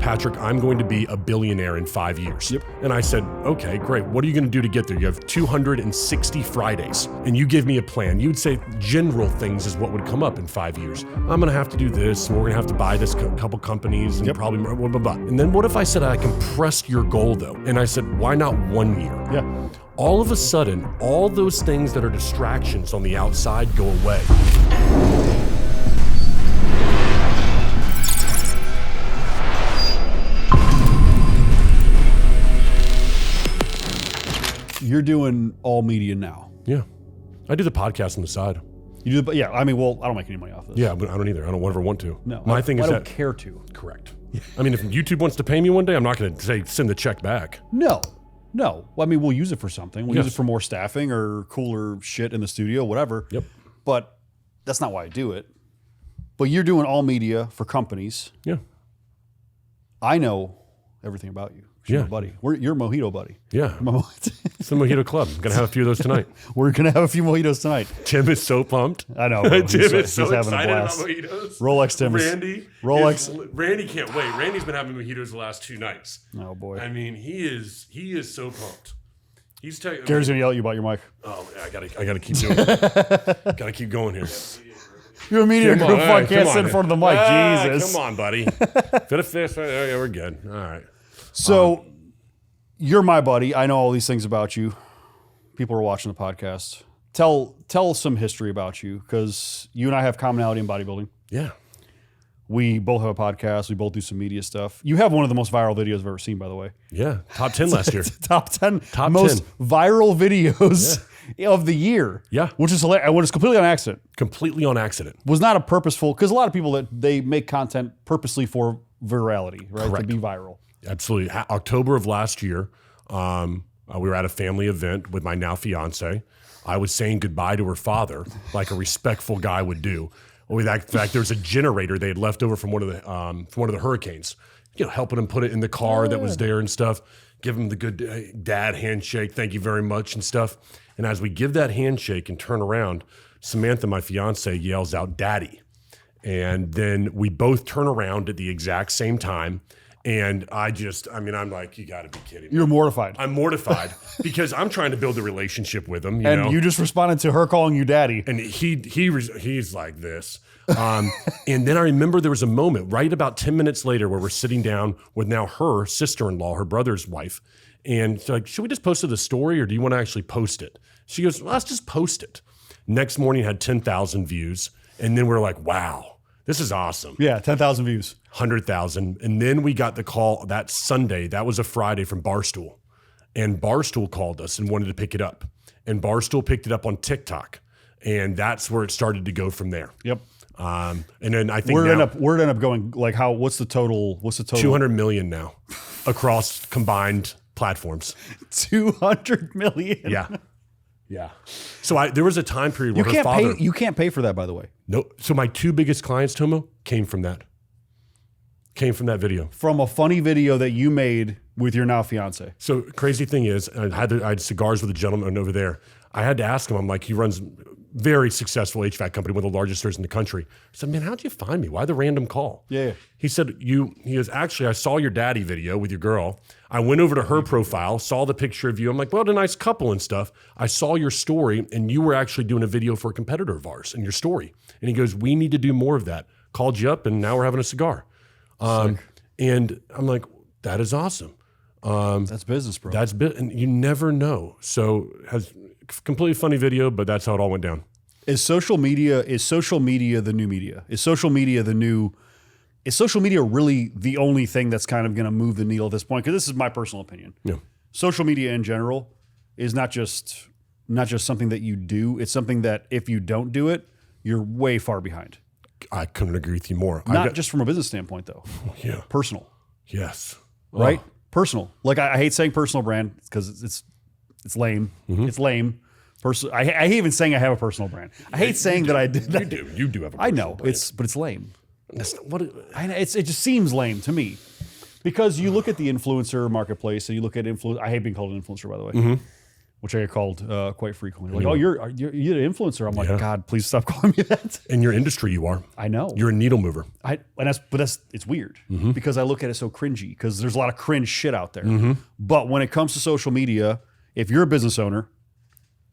Patrick, I'm going to be a billionaire in 5 years. Yep. And I said, okay, great. What are you going to do to get there? You have 260 Fridays and you give me a plan. You'd say general things is what would come up in 5 years. I'm going to have to do this. And we're going to have to buy this couple companies and probably blah, blah, blah. And then what if I said I compressed your goal though? And I said, why not 1 year? Yeah. All of a sudden, all those things that are distractions on the outside go away. You're doing all media now. Yeah. I do the podcast on the side. You do, but yeah. I mean, well, I don't make any money off this. Yeah, but I don't either. I don't ever want to. No. My thing is I don't care to. Correct. I mean, if YouTube wants to pay me one day, I'm not going to say send the check back. No. Well, I mean, we'll use it for something. We'll use it for more staffing or cooler shit in the studio, whatever. Yep. But that's not why I do it. But you're doing all media for companies. Yeah. I know everything about you. You're my buddy. You're a mojito buddy. Yeah. It's the Mojito Club. I'm going to have a few of those tonight. We're going to have a few mojitos tonight. Tim is so pumped. I know. Bro. Tim is so having excited a about blast. mojitos. Rolex Tim Randy can't wait. Randy's been having mojitos the last 2 nights. Oh, boy. I mean, he is so pumped. He's Gary's going to yell at you about your mic. Oh, I gotta keep doing it. Gotta keep going here. You're a media group. I can't sit in front of the mic. Jesus. Come on, buddy. Fit a fist. Yeah, we're good. All right. So, you're my buddy. I know all these things about you. People are watching the podcast. Tell some history about you, because you and I have commonality in bodybuilding. Yeah. We both have a podcast. We both do some media stuff. You have one of the most viral videos I've ever seen, by the way. Yeah. Top 10 last year. Top 10 most viral videos of the year. Yeah. Which is hilarious. What is completely on accident. Completely on accident. Was not a purposeful, because a lot of people that they make content purposely for virality, right? Correct. To be viral. Absolutely. October of last year, we were at a family event with my now fiance. I was saying goodbye to her father like a respectful guy would do. In fact, there was a generator they had left over from one of the hurricanes. You know, helping him put it in the car that was there and stuff. Give him the good dad handshake. Thank you very much and stuff. And as we give that handshake and turn around, Samantha, my fiance, yells out, "Daddy!" And then we both turn around at the exact same time. And I'm like, you got to be kidding me. You're mortified. I'm mortified because I'm trying to build a relationship with him. You just responded to her calling you daddy. And he's like this. And then I remember there was a moment right about 10 minutes later where we're sitting down with now her sister-in-law, her brother's wife. And she's like, should we just post it to the story or do you want to actually post it? She goes, let's just post it. Next morning had 10,000 views. And then we're like, wow. This is awesome. Yeah, 10,000 views. 100,000. And then we got the call that Sunday. That was a Friday from Barstool. And Barstool called us and wanted to pick it up. And Barstool picked it up on TikTok. And that's where it started to go from there. Yep. And then I think where'd it end up going? Like what's the total? 200 million now across combined platforms. 200 million. Yeah. Yeah. So there was a time period where her father... You can't pay for that, by the way. No. So my 2 biggest clients, Tomo, came from that video. From a funny video that you made with your now fiance. So crazy thing is, I had cigars with a gentleman over there. I had to ask him, I'm like, he runs very successful HVAC company, one of the largest stores in the country. I said, man, how'd you find me? Why the random call? Yeah. He said, he goes, actually, I saw your daddy video with your girl. I went over to her profile, saw the picture of you. I'm like, well, what a nice couple and stuff. I saw your story and you were actually doing a video for a competitor of ours in your story. And he goes, we need to do more of that. Called you up and now we're having a cigar. And I'm like, that is awesome. That's business, bro. And you never know. So has completely funny video, but that's how it all went down. Is social media the new media? Is social media really the only thing that's kind of going to move the needle at this point? Because this is my personal opinion. Yeah. Social media in general is not just something that you do. It's something that if you don't do it, you're way far behind. I couldn't agree with you more. Not just from a business standpoint, though. Yeah. Personal. Yes. Right? Oh. Personal. Like I hate saying personal brand because it's lame. Mm-hmm. It's lame. I hate even saying I have a personal brand. I hate saying that I did that. You do have a personal I know. brand. But it's lame. It just seems lame to me. Because you look at the influencer marketplace and you look at I hate being called an influencer, by the way. Mm-hmm. which I get called quite frequently. Like, oh, you're an influencer. I'm like, God, please stop calling me that. In your industry, you are. I know. You're a needle mover. It's weird because I look at it so cringy because there's a lot of cringe shit out there. But when it comes to social media, if you're a business owner,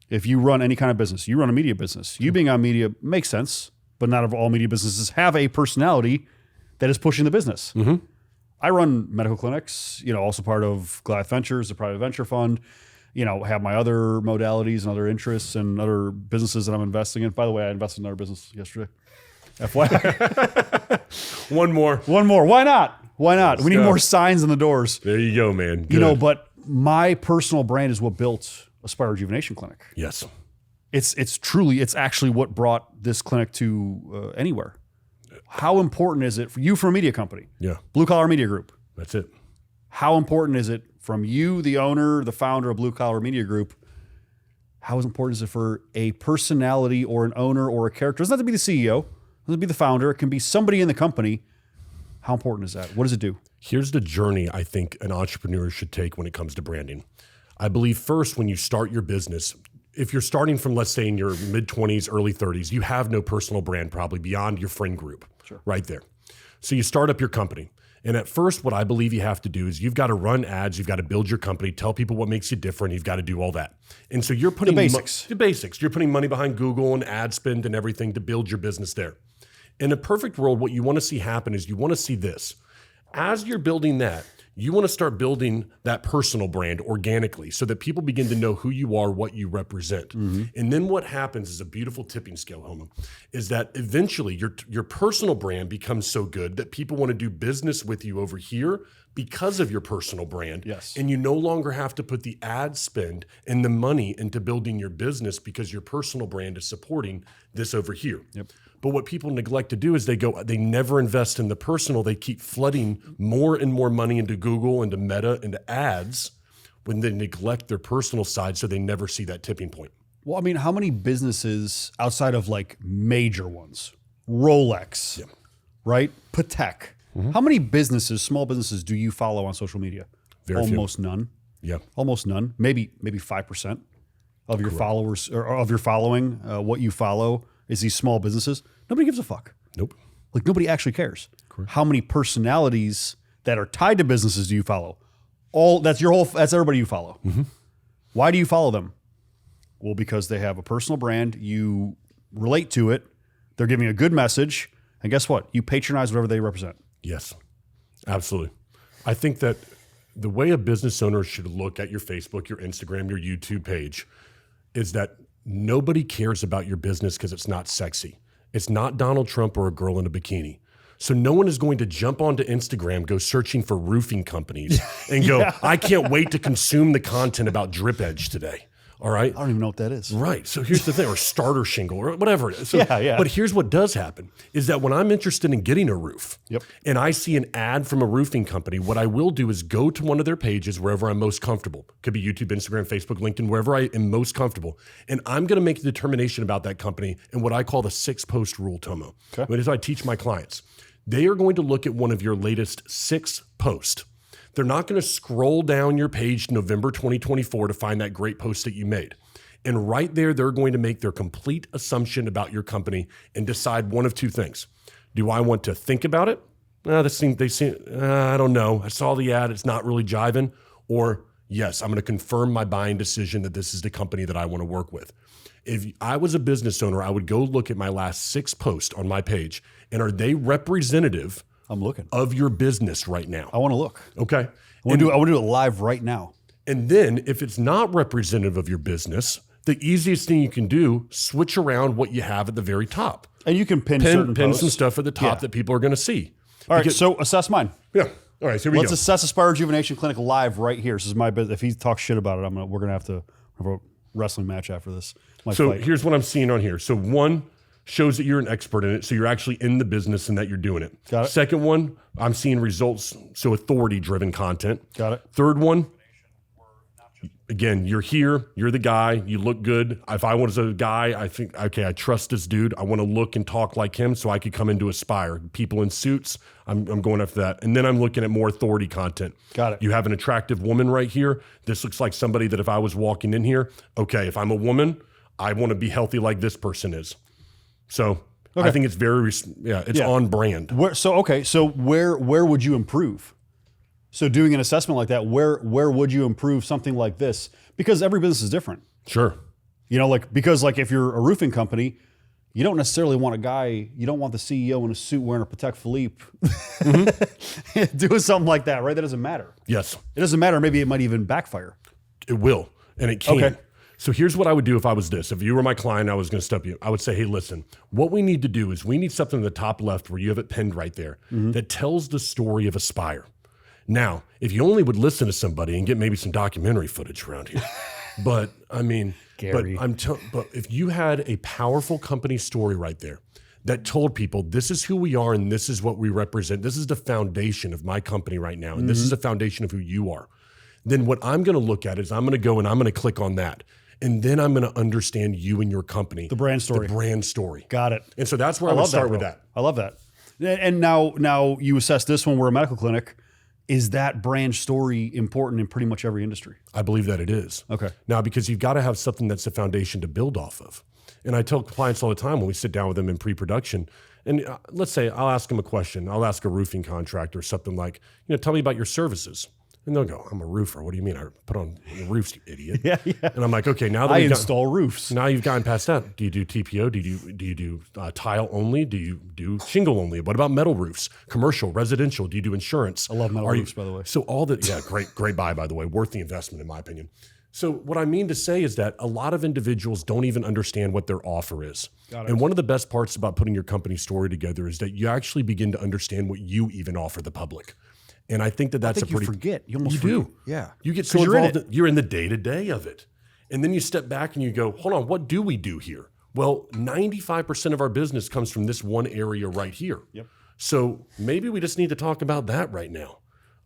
if you run any kind of business, you run a media business. You being on media makes sense, but not all media businesses have a personality that is pushing the business. I run medical clinics, also part of Goliath Ventures, a private venture fund, have my other modalities and other interests and other businesses that I'm investing in. By the way, I invested in another business yesterday. FYI. One more. Why not? We need more signs in the doors. There you go, man. Good. But my personal brand is what built Aspire Rejuvenation Clinic. Yes. It's actually what brought this clinic to anywhere. How important is it for you, for a media company? Yeah. Blue Collar Media Group. That's it. How important is it from you, the owner, the founder of Blue Collar Media Group? How important is it for a personality or an owner or a character? It doesn't have to be the CEO. It doesn't have to be the founder. It can be somebody in the company. How important is that? What does it do? Here's the journey I think an entrepreneur should take when it comes to branding. I believe first, when you start your business, if you're starting from, let's say, in your mid-20s, early 30s, you have no personal brand probably beyond your friend group right there. So you start up your company. And at first, what I believe you have to do is you've got to run ads, you've got to build your company, tell people what makes you different, you've got to do all that. And so you're putting the basics. The basics. You're putting money behind Google and ad spend and everything to build your business there. In a perfect world, what you want to see happen is you want to see this. As you're building that, you want to start building that personal brand organically so that people begin to know who you are, what you represent. And then what happens is a beautiful tipping scale, Homo, is that eventually your personal brand becomes so good that people want to do business with you over here because of your personal brand. Yes. And you no longer have to put the ad spend and the money into building your business because your personal brand is supporting this over here. Yep. But what people neglect to do is they never invest in the personal. They keep flooding more and more money into Google, into Meta, into ads when they neglect their personal side, so they never see that tipping point. Well, I mean, how many businesses outside of like major ones, Rolex, right? Patek. How many businesses, small businesses, do you follow on social media? Very Almost few. none. Yeah. Almost none. Maybe 5% of your followers or of your following, what you follow is these small businesses. Nobody gives a fuck. Nope. Like nobody actually cares. Correct. How many personalities that are tied to businesses do you follow? That's everybody you follow. Why do you follow them? Well, because they have a personal brand. You relate to it. They're giving a good message. And guess what? You patronize whatever they represent. Yes, absolutely. I think that the way a business owner should look at your Facebook, your Instagram, your YouTube page is that nobody cares about your business because it's not sexy. It's not Donald Trump or a girl in a bikini. So no one is going to jump onto Instagram, go searching for roofing companies and go, I can't wait to consume the content about Drip Edge today. All right. I don't even know what that is. Right. So here's the thing, or starter shingle or whatever it is. So, Yeah. But here's what does happen is that when I'm interested in getting a roof and I see an ad from a roofing company, what I will do is go to one of their pages wherever I'm most comfortable. Could be YouTube, Instagram, Facebook, LinkedIn, wherever I am most comfortable. And I'm going to make a determination about that company and what I call the 6-post rule, Tomo. Okay. That is what I teach my clients. They are going to look at one of your latest 6 posts. They're not going to scroll down your page November 2024 to find that great post that you made. And right there, they're going to make their complete assumption about your company and decide one of two things. Do I want to think about it? I don't know. I saw the ad. It's not really jiving. Or yes, I'm going to confirm my buying decision that this is the company that I want to work with. If I was a business owner, I would go look at my last 6 posts on my page. And are they representative I'm looking of your business right now? I want to look. Okay. I want to do it live right now. And then if it's not representative of your business, the easiest thing you can do, switch around what you have at the very top. And you can pin certain some posts. stuff at the top that people are going to see. All right, so assess mine. Yeah. All right, so here we Let's go. assess Aspire Rejuvenation Clinic live right here. This is my business. If he talks shit about it, we're gonna have to have a wrestling match after this. So here's what I'm seeing on here. So one shows that you're an expert in it, so you're actually in the business and that you're doing it. Got it. Second one, I'm seeing results, so authority-driven content. Got it. Third one, again, you're here, you're the guy, you look good. If I was a guy, I think, okay, I trust this dude. I want to look and talk like him so I could come into Aspire. People in suits, I'm going after that. And then I'm looking at more authority content. Got it. You have an attractive woman right here. This looks like somebody that if I was walking in here, okay, if I'm a woman, I want to be healthy like this person is. So I think it's it's on brand. So where would you improve? So doing an assessment like that, where would you improve something like this? Because every business is different. Sure. Because if you're a roofing company, you don't necessarily want you don't want the CEO in a suit wearing a Patek Philippe doing something like that, right? That doesn't matter. Yes. It doesn't matter. Maybe it might even backfire. It will, and it can. Okay. So here's what I would do if I was this. If you were my client, I was going to step you. I would say, hey, listen, what we need to do is we need something in the top left where you have it pinned right there that tells the story of Aspire. Now, if you only would listen to somebody and get maybe some documentary footage around here, but I mean, Gary. but if you had a powerful company story right there that told people this is who we are and this is what we represent, this is the foundation of my company right now, and this is the foundation of who you are, then what I'm going to look at is I'm going to go and I'm going to click on that. And then I'm going to understand you and your company. The brand story. The brand story. Got it. And so that's where I would start with that. I love that. And now you assess this one, we're a medical clinic. Is that brand story important in pretty much every industry? I believe that it is. Okay. Now, because you've got to have something that's the foundation to build off of. And I tell clients all the time when we sit down with them in pre-production, and let's say I'll ask them a question. I'll ask a roofing contractor something like, tell me about your services. And they'll go, I'm a roofer. What do you mean? I put on roofs, you idiot. Yeah. And I'm like, okay, now that I install roofs. Now you've gotten past that. Do you do TPO? Do you do tile only? Do you do shingle only? What about metal roofs? Commercial, residential? Do you do insurance? I love metal roofs, by the way. So all that, great buy, by the way. Worth the investment, in my opinion. So what I mean to say is that a lot of individuals don't even understand what their offer is. And one of the best parts about putting your company story together is that you actually begin to understand what you even offer the public. And I think that's you forget. You almost do. Yeah. You get so involved. You're in the day-to-day of it. And then you step back and you go, hold on, what do we do here? Well, 95% of our business comes from this one area right here. Yep. So maybe we just need to talk about that right now.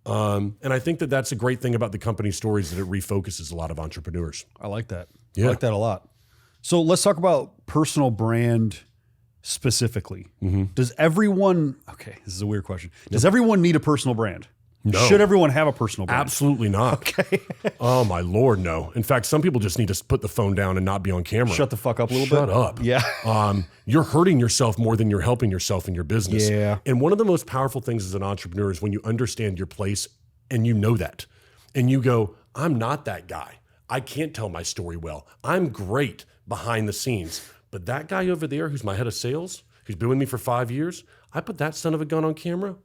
And I think that's a great thing about the company stories, that it refocuses a lot of entrepreneurs. I like that. Yeah. I like that a lot. So let's talk about personal brand specifically. Does everyone, okay, this is a weird question. Does everyone need a personal brand? No. Should everyone have a personal brand? Absolutely not. Okay. Oh my Lord, no. In fact, some people just need to put the phone down and not be on camera. Shut the fuck up a little bit. bit. Shut up. Yeah. You're hurting yourself more than you're helping yourself in your business. Yeah. And one of the most powerful things as an entrepreneur is when you understand your place and you know that. And you go, I'm not that guy. I can't tell my story well. I'm great behind the scenes. But that guy over there who's my head of sales, who's been with me for 5 years, I put that son of a gun on camera.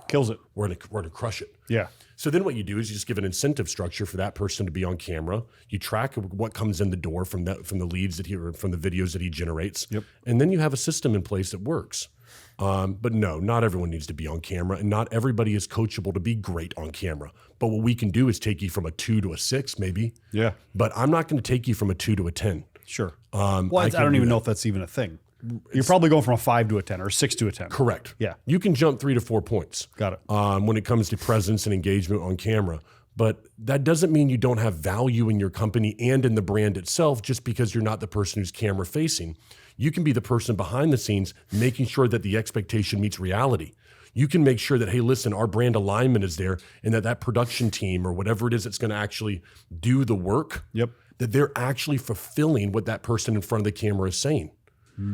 Kills it. We're gonna crush it. Yeah. So then what you do is you just give an incentive structure for that person to be on camera. You track what comes in the door from the leads that from the videos that he generates. Yep. And then you have a system in place that works. But no, not everyone needs to be on camera, and not everybody is coachable to be great on camera. But what we can do is take you from a 2 to a 6, maybe. Yeah. But I'm not going to take you from a 2 to a 10. Sure. Well, I don't even know if that's even a thing. You're probably going from a 5 to a 10 or a 6 to a 10. Correct. Yeah. You can jump 3 to 4 points. Got it. When it comes to presence and engagement on camera. But that doesn't mean you don't have value in your company and in the brand itself just because you're not the person who's camera facing. You can be the person behind the scenes making sure that the expectation meets reality. You can make sure that, hey, listen, our brand alignment is there, and that production team or whatever it is that's going to actually do the work, Yep. that they're actually fulfilling what that person in front of the camera is saying.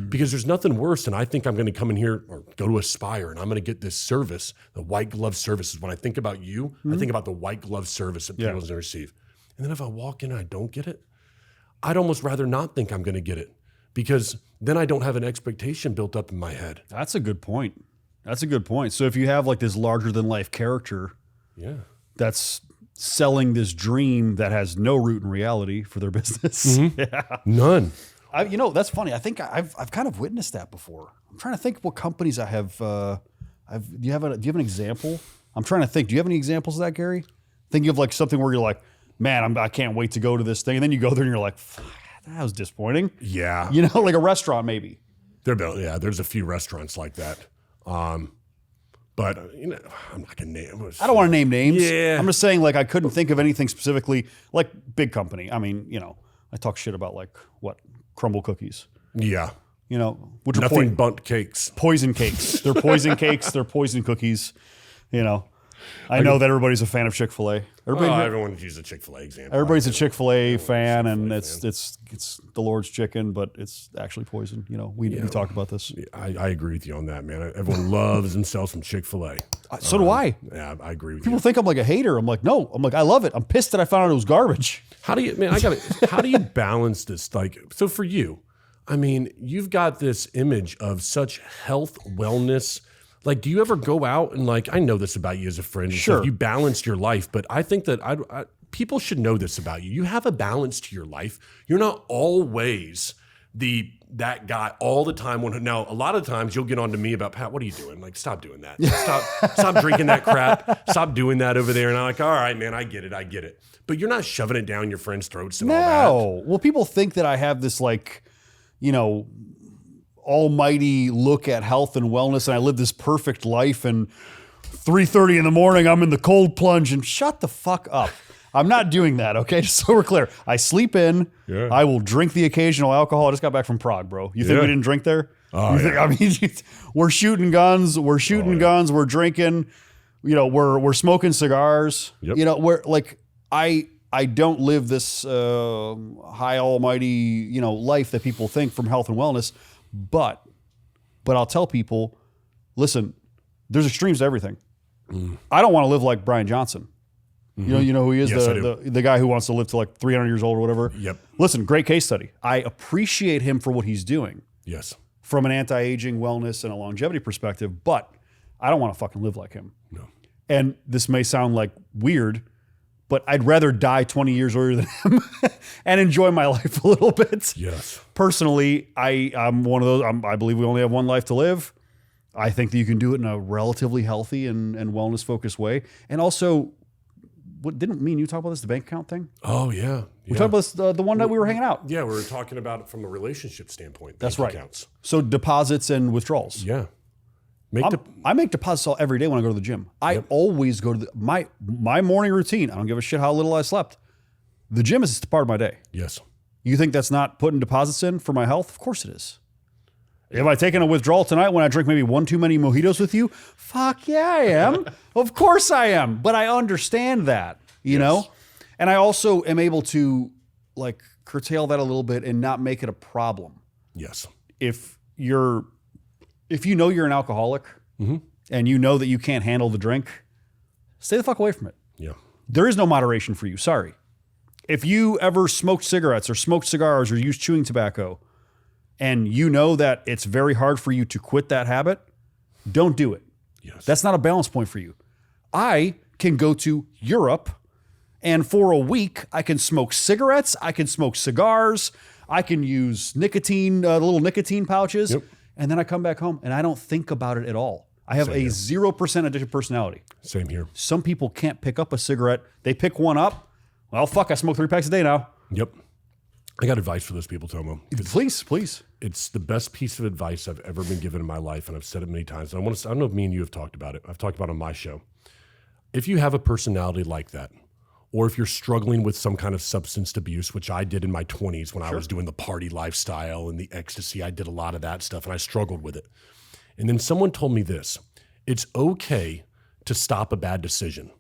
Because there's nothing worse than I think I'm going to come in here or go to Aspire and I'm going to get this service, the white glove services. When I think about you, I think about the white glove service that people going to receive. And then if I walk in and I don't get it, I'd almost rather not think I'm going to get it, because then I don't have an expectation built up in my head. That's a good point. That's a good point. So if you have like this larger than life character that's selling this dream that has no root in reality for their business. Yeah. None. That's funny. I think I've kind of witnessed that before. I'm trying to think what companies I have. Do you have an example? I'm trying to think. Do you have any examples of that, Gary? Think of like something where you're like, man, I can't wait to go to this thing, and then you go there and you're like, that was disappointing. Yeah. Like a restaurant maybe. There's a few restaurants like that. But I'm not gonna name. I don't want to name names. Yeah. I'm just saying, like, I couldn't think of anything specifically, like big company. I mean, I talk shit about like what crumble cookies. Yeah. Which Nothing are but cakes. poison cakes. They're poison cakes. They're poison cookies. I know that everybody's a fan of Chick-fil-A. Everyone uses a Chick-fil-A example. Everybody's a Chick-fil-A fan, and it's the Lord's chicken, but it's actually poison. We talked about this. I agree with you on that, man. Everyone loves themselves some Chick-fil-A. So do I. Yeah, I agree with People you. think I'm like a hater. I'm like, no. I'm like, I love it. I'm pissed that I found out it was garbage. How do you, man? How do you balance this? Like, so for you, I mean, you've got this image of such health, wellness. Like, do you ever go out and I know this about you as a friend. Sure. You balanced your life, but I think that people should know this about you. You have a balance to your life. You're not always that guy all the time. Now, a lot of times you'll get on to me about, Pat, what are you doing? Like, stop doing that. Stop drinking that crap. Stop doing that over there. And I'm like, all right, man, I get it. But you're not shoving it down your friends' throats and all that. No. Well, people think that I have this almighty look at health and wellness, and I live this perfect life, and 3:30 in the morning I'm in the cold plunge, and shut the fuck up. I'm not doing that, okay? Just so we're clear. I sleep in. Yeah. I will drink the occasional alcohol. I just got back from Prague, bro. You think we didn't drink there? Oh, We're shooting guns. We're drinking. We're smoking cigars. Yep. We're like, I don't live this high almighty, life that people think from health and wellness. But I'll tell people, listen, there's extremes to everything. I don't want to live like Brian Johnson. Mm-hmm. You know who he is? Yes, the guy who wants to live to like 300 years old or whatever. Yep. Listen, great case study. I appreciate him for what he's doing. Yes. From an anti-aging, wellness, and a longevity perspective, but I don't want to fucking live like him. No. And this may sound like weird, but I'd rather die 20 years earlier than him and enjoy my life a little bit. Yes. Personally, I'm one of those. I believe we only have one life to live. I think that you can do it in a relatively healthy and wellness-focused way. And also, what didn't me and you talk about this, the bank account thing? Oh, yeah. We talked about this the one night we were hanging out. Yeah, we were talking about it from a relationship standpoint. That's right. Accounts. So deposits and withdrawals. Yeah. I make deposits every day when I go to the gym. I always go to my morning routine. I don't give a shit how little I slept. The gym is just a part of my day. Yes. You think that's not putting deposits in for my health? Of course it is. Am I taking a withdrawal tonight when I drink maybe one too many mojitos with you? Fuck yeah, I am. Of course I am. But I understand that, you know? And I also am able to curtail that a little bit and not make it a problem. Yes. If you know you're an alcoholic and you know that you can't handle the drink, stay the fuck away from it. Yeah. There is no moderation for you. Sorry. If you ever smoked cigarettes or smoked cigars or used chewing tobacco and you know that it's very hard for you to quit that habit, don't do it. Yes. That's not a balance point for you. I can go to Europe and for a week I can smoke cigarettes, I can smoke cigars, I can use nicotine, the little nicotine pouches. Yep. And then I come back home and I don't think about it at all. I have a 0% addictive personality. Same here. Some people can't pick up a cigarette. They pick one up. Well, fuck, I smoke 3 packs a day now. Yep. I got advice for those people, Tomo. Please. It's the best piece of advice I've ever been given in my life, and I've said it many times. And I don't know if me and you have talked about it. I've talked about it on my show. If you have a personality like that, or if you're struggling with some kind of substance abuse, which I did in my 20s when I was doing the party lifestyle and the ecstasy, I did a lot of that stuff, and I struggled with it. And then someone told me this: it's okay to stop a bad decision.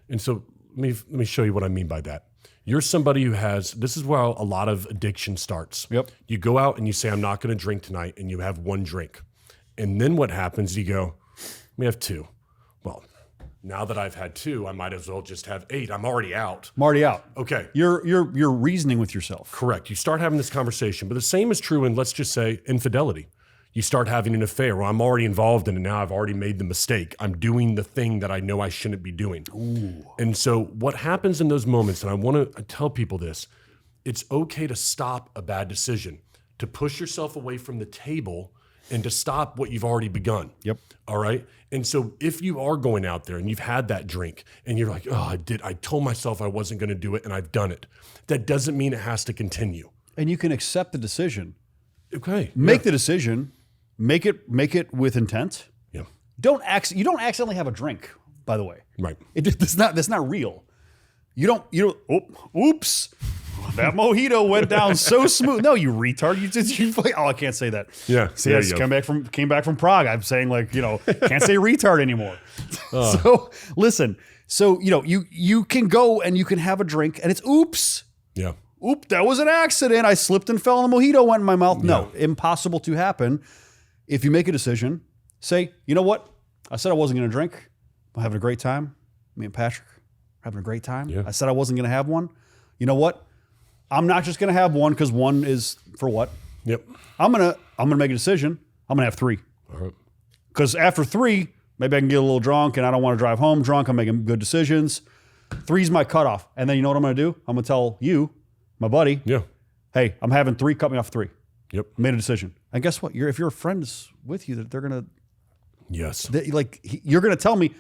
And so let me show you what I mean by that. You're somebody who this is where a lot of addiction starts. Yep. You go out and you say, I'm not going to drink tonight, and you have one drink. And then what happens, you go, let me have 2. Well, now that I've had 2, I might as well just have 8. I'm already out. Okay. You're reasoning with yourself. Correct. You start having this conversation. But the same is true in, let's just say, infidelity. You start having an affair. Well, I'm already involved in it now. I've already made the mistake. I'm doing the thing that I know I shouldn't be doing. Ooh. And so what happens in those moments, and I want to tell people this, it's okay to stop a bad decision, to push yourself away from the table and to stop what you've already begun. Yep. All right. And so if you are going out there and you've had that drink and you're like, oh, I told myself I wasn't going to do it and I've done it, that doesn't mean it has to continue. And you can accept the decision. Okay. Make the decision. Make it with intent. Yeah. You don't accidentally have a drink, by the way. Right. That's not real. You don't, oops. That mojito went down so smooth. No, you retard. I can't say that. Yeah. See, I came back from Prague. I'm saying can't say retard anymore. So listen, you can go and you can have a drink and it's oops. Yeah. Oop, that was an accident. I slipped and fell and the mojito went in my mouth. No, impossible to happen. If you make a decision, say, you know what? I said I wasn't going to drink. I'm having a great time. Me and Patrick are having a great time. Yeah. I said I wasn't going to have one. You know what? I'm not just going to have one because one is for what? Yep. I'm gonna make a decision. I'm going to have 3. All right. Because after 3, maybe I can get a little drunk and I don't want to drive home drunk. I'm making good decisions. 3's my cutoff. And then you know what I'm going to do? I'm going to tell you, my buddy, hey, I'm having 3, cut me off 3. Yep. Made a decision. And guess what? If your friend's with you, that they're going to... Yes. You're going to tell me,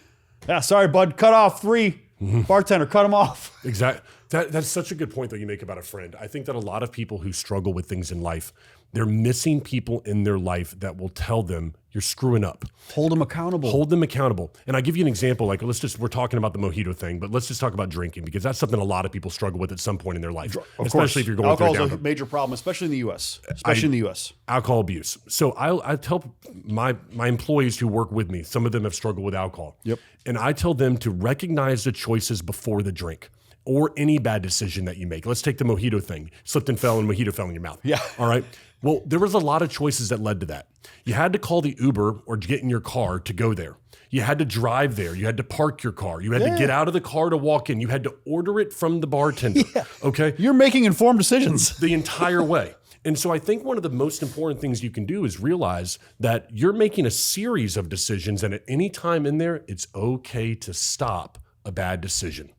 sorry, bud, cut off 3. Bartender, cut them off. Exactly. That's such a good point that you make about a friend. I think that a lot of people who struggle with things in life, they're missing people in their life that will tell them you're screwing up. Hold them accountable. Hold them accountable. And I give you an example. We're talking about the mojito thing, but let's just talk about drinking because that's something a lot of people struggle with at some point in their life, especially if you're going through a alcohol's a major problem, especially in the U.S. Alcohol abuse. So I tell my employees who work with me, some of them have struggled with alcohol. Yep. And I tell them to recognize the choices before the drink or any bad decision that you make. Let's take the mojito thing. Slipped and fell and mojito fell in your mouth. Yeah. All right. Well, there was a lot of choices that led to that. You had to call the Uber or get in your car to go there. You had to drive there. You had to park your car. You had to get out of the car to walk in. You had to order it from the bartender. Yeah. Okay. You're making informed decisions the entire way. And so I think one of the most important things you can do is realize that you're making a series of decisions, and at any time in there, it's okay to stop a bad decision.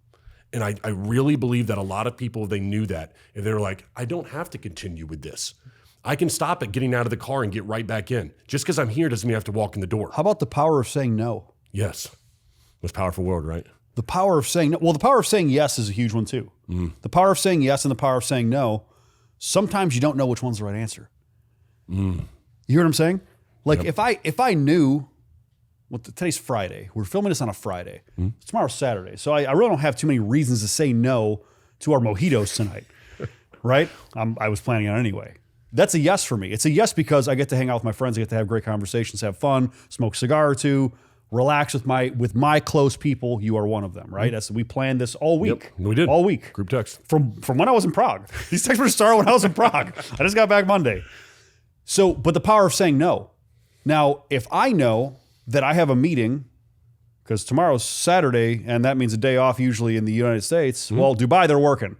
And I really believe that a lot of people, they knew that. And they're like, I don't have to continue with this. I can stop at getting out of the car and get right back in. Just because I'm here doesn't mean I have to walk in the door. How about the power of saying no? Yes. Most powerful word, right? The power of saying no. Well, the power of saying yes is a huge one too. The power of saying yes and the power of saying no. Sometimes you don't know which one's the right answer. You hear what I'm saying? If I knew, today's Friday. We're filming this on a Friday. Tomorrow's Saturday. So I really don't have too many reasons to say no to our mojitos tonight, right? I was planning on it anyway. That's a yes for me. It's a yes because I get to hang out with my friends. I get to have great conversations, have fun, smoke a cigar or two, relax with my close people. You are one of them, right? We planned this all week. Yep, we did. All week. Group text. From when I was in Prague. These texts were started when I was in Prague. I just got back Monday. So, but the power of saying no. Now, if I know that I have a meeting, because tomorrow's Saturday, and that means a day off usually in the United States, well, Dubai, they're working.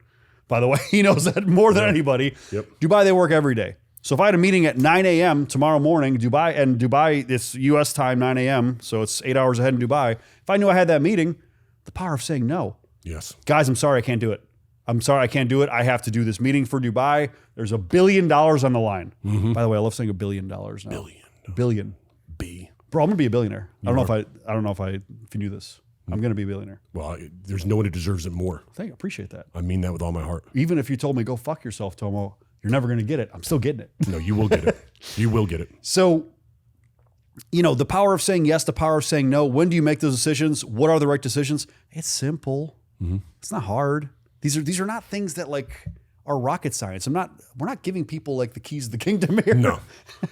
By the way, he knows that more than anybody. Yep. Dubai, they work every day. So if I had a meeting at 9 a.m. tomorrow morning, Dubai, it's U.S. time, 9 a.m., so it's 8 hours ahead in Dubai. If I knew I had that meeting, the power of saying no. Yes. Guys, I'm sorry, I can't do it. I'm sorry, I can't do it. I have to do this meeting for Dubai. There's $1 billion on the line. By the way, I love saying $1 billion now. Billion. B. Bro, I'm gonna be a billionaire. I don't know if you knew this. I'm gonna be a billionaire. Well, there's no one who deserves it more. Thank you. I appreciate that. I mean that with all my heart. Even if you told me go fuck yourself, Tomo, you're never gonna get it. I'm still getting it. No, you will get it. You will get it. So, the power of saying yes, the power of saying no. When do you make those decisions? What are the right decisions? It's simple. It's not hard. These are not things that are rocket science. We're not giving people the keys to the kingdom here. No,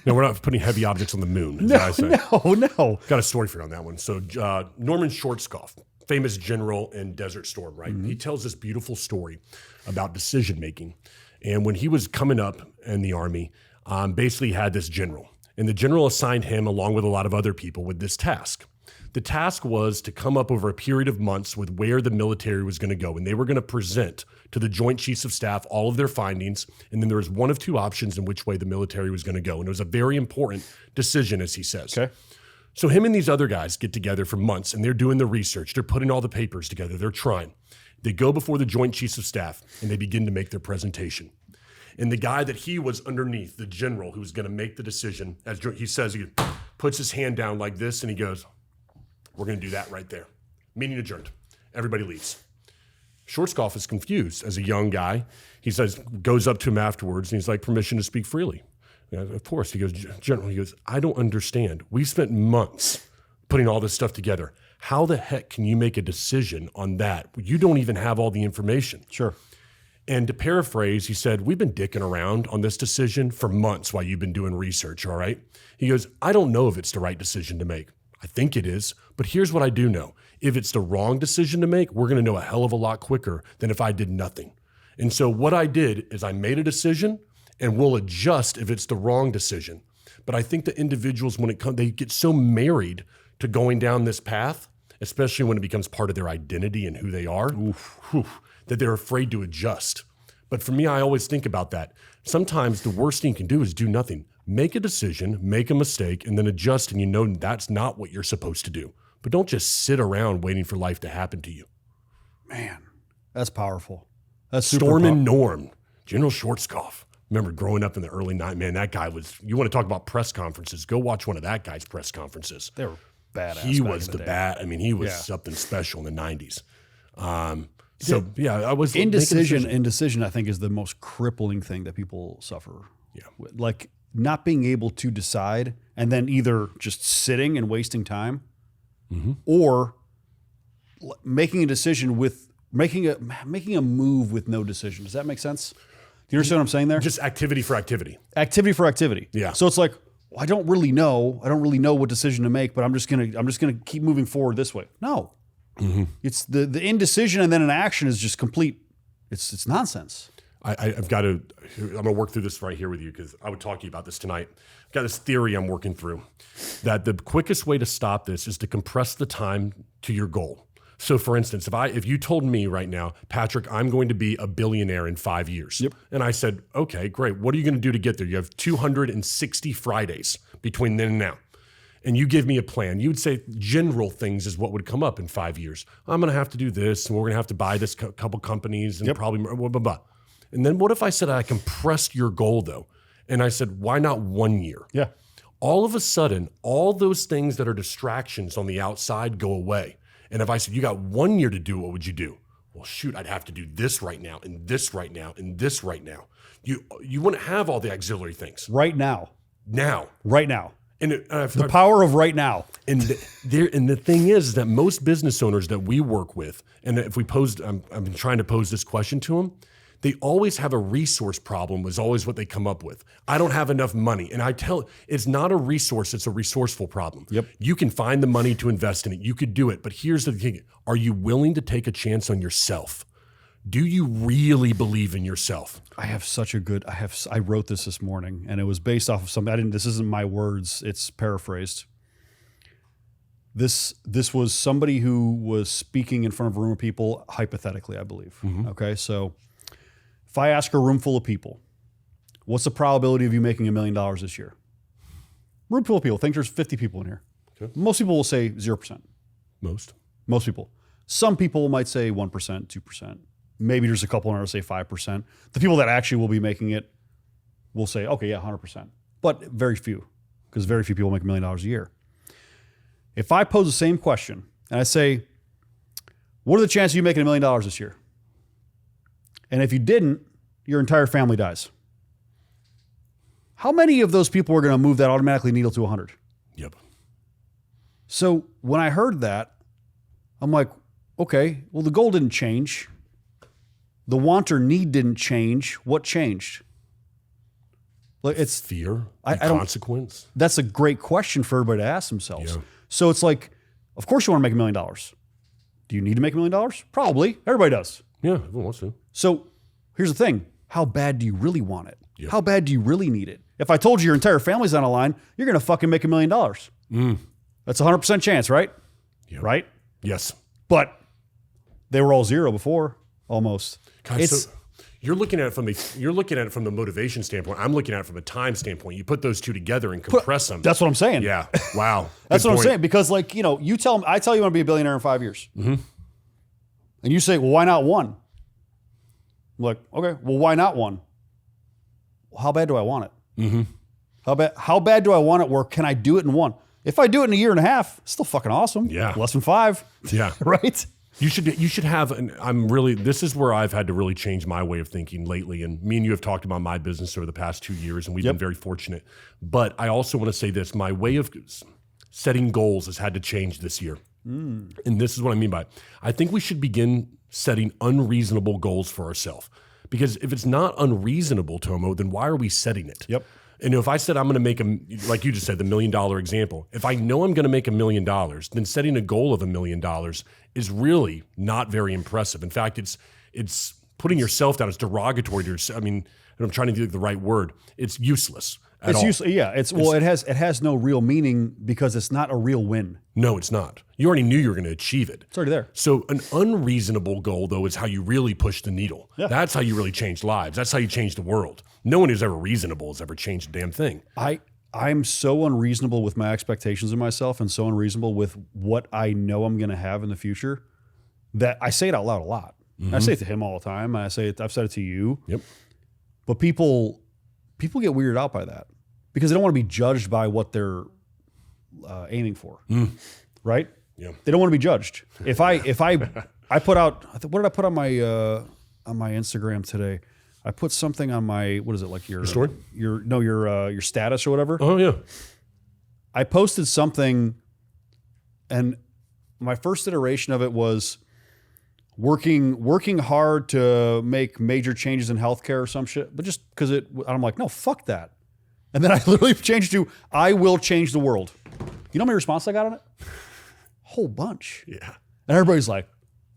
we're not putting heavy objects on the moon. No. Got a story for you on that one. So Norman Schwarzkopf, famous general in Desert Storm, right? He tells this beautiful story about decision making. And when he was coming up in the army, basically had this general. And the general assigned him, along with a lot of other people, with this task. The task was to come up over a period of months with where the military was going to go. And they were going to present to the Joint Chiefs of Staff all of their findings. And then there was one of two options in which way the military was going to go. And it was a very important decision, as he says. Okay. So him and these other guys get together for months, and they're doing the research. They're putting all the papers together. They're trying. They go before the Joint Chiefs of Staff, and they begin to make their presentation. And the guy that he was underneath, the general who was going to make the decision, as he says, he puts his hand down like this, and he goes, we're going to do that right there. Meeting adjourned. Everybody leaves. Schwarzkopf is confused as a young guy. He goes up to him afterwards, and he's like, permission to speak freely. Yeah, of course. He goes, General, I don't understand. We spent months putting all this stuff together. How the heck can you make a decision on that? You don't even have all the information. Sure. And to paraphrase, he said, we've been dicking around on this decision for months while you've been doing research, all right? He goes, I don't know if it's the right decision to make. I think it is, but here's what I do know. If it's the wrong decision to make, we're going to know a hell of a lot quicker than if I did nothing. And so what I did is I made a decision, and we'll adjust if it's the wrong decision. But I think that individuals, when it comes, they get so married to going down this path, especially when it becomes part of their identity and who they are, that they're afraid to adjust. But for me, I always think about that. Sometimes the worst thing you can do is do nothing. Make a decision, make a mistake, and then adjust, and you know that's not what you're supposed to do. But don't just sit around waiting for life to happen to you. Man, that's powerful. That's super Storm and Norm, General Schwarzkopf. Remember growing up in the early 90s, man, that guy was, you want to talk about press conferences, go watch one of that guy's press conferences. They were badass. He was he was something special in the 90s. I was indecision, I think, is the most crippling thing that people suffer. Yeah. Like not being able to decide and then either just sitting and wasting time or making a decision with making a move with no decision. Does that make sense? Do you understand what I'm saying there? Just activity for activity. Activity for activity. Yeah. So it's like, well, I don't really know what decision to make, but I'm just gonna keep moving forward this way. No. It's the indecision and then an action is just complete. It's nonsense. I'm going to work through this right here with you because I would talk to you about this tonight. I've got this theory I'm working through that the quickest way to stop this is to compress the time to your goal. So for instance, if you told me right now, Patrick, I'm going to be a billionaire in 5 years. Yep. And I said, okay, great. What are you going to do to get there? You have 260 Fridays between then and now. And you give me a plan. You'd say general things is what would come up in 5 years. I'm going to have to do this, and we're going to have to buy this couple companies, and probably blah, blah, blah. And then what if I said I compressed your goal, though? And I said, why not 1 year? Yeah. All of a sudden, all those things that are distractions on the outside go away. And if I said, you got 1 year to do, what would you do? Well, shoot, I'd have to do this right now, and this right now, and this right now. You wouldn't have all the auxiliary things. Right now. Right now. And the power of right now. And the thing is that most business owners that we work with, and if we posed, I've been trying to pose this question to them, they always have a resource problem is always what they come up with. I don't have enough money. And it's not a resource, it's a resourceful problem. Yep. You can find the money to invest in it. You could do it. But here's the thing. Are you willing to take a chance on yourself? Do you really believe in yourself? I wrote this morning and it was based off of something. This isn't my words. It's paraphrased. This was somebody who was speaking in front of a room of people, hypothetically, I believe. Okay. So if I ask a room full of people, what's the probability of you making $1 million this year? Room full of people. Think there's 50 people in here. Okay. Most people will say 0%. Most people. Some people might say 1%, 2%. Maybe there's a couple in there that say 5%. The people that actually will be making it will say, okay, yeah, 100%. But very few, because very few people make $1 million a year. If I pose the same question and I say, what are the chances of you making $1 million this year? And if you didn't, your entire family dies. How many of those people are going to move that automatically needle to 100? Yep. So when I heard that, I'm like, okay, well, the goal didn't change. The want or need didn't change. What changed? Like it's fear, consequence. That's a great question for everybody to ask themselves. Yeah. So it's like, of course you want to make $1 million. Do you need to make $1 million? Probably. Everybody does. Yeah, everyone wants to. So here's the thing. How bad do you really want it? Yeah. How bad do you really need it? If I told you your entire family's on the line, you're going to fucking make $1 million. That's a 100% chance, right? Yeah. Right? Yes. But they were all zero before, almost. God, so you're looking at it from the motivation standpoint. I'm looking at it from a time standpoint. You put those two together and compress them. That's what I'm saying. Yeah. Wow. That's what I'm saying. Because I tell you I want to be a billionaire in 5 years. And you say, well, why not one? I'm like, okay, well, why not one? Well, how bad do I want it? How bad do I want it? Where can I do it in one? If I do it in a year and a half, it's still fucking awesome. Yeah. Less than 5. Yeah. Right? You should have, this is where I've had to really change my way of thinking lately. And me and you have talked about my business over the past 2 years, and we've been very fortunate. But I also want to say this, my way of setting goals has had to change this year. And this is what I mean by it. I think we should begin setting unreasonable goals for ourselves. Because if it's not unreasonable, Tomo, then why are we setting it? Yep. And if I said I'm going to make like you just said, the $1 million example, if I know I'm going to make $1 million, then setting a goal of $1 million is really not very impressive. In fact, it's putting yourself down. It's derogatory to yourself. I mean, I'm trying to think the right word. It's useless. It's useless. Yeah. It has no real meaning because it's not a real win. No, it's not. You already knew you were going to achieve it. It's already there. So an unreasonable goal, though, is how you really push the needle. Yeah. That's how you really change lives. That's how you change the world. No one who's ever reasonable has ever changed a damn thing. I'm so unreasonable with my expectations of myself and so unreasonable with what I know I'm going to have in the future that I say it out loud a lot. I say it to him all the time. I've said it to you. Yep. But people get weirded out by that because they don't want to be judged by what they're aiming for, right? Yeah. They don't want to be judged. If I put out, what did I put on my Instagram today? I put something on my, what is it, like your story? Your status or whatever. Oh yeah. I posted something, and my first iteration of it was working hard to make major changes in healthcare or some shit, but just because I'm like, no, fuck that. And then I literally changed to, I will change the world. You know how many responses I got on it? Whole bunch. Yeah. And everybody's like,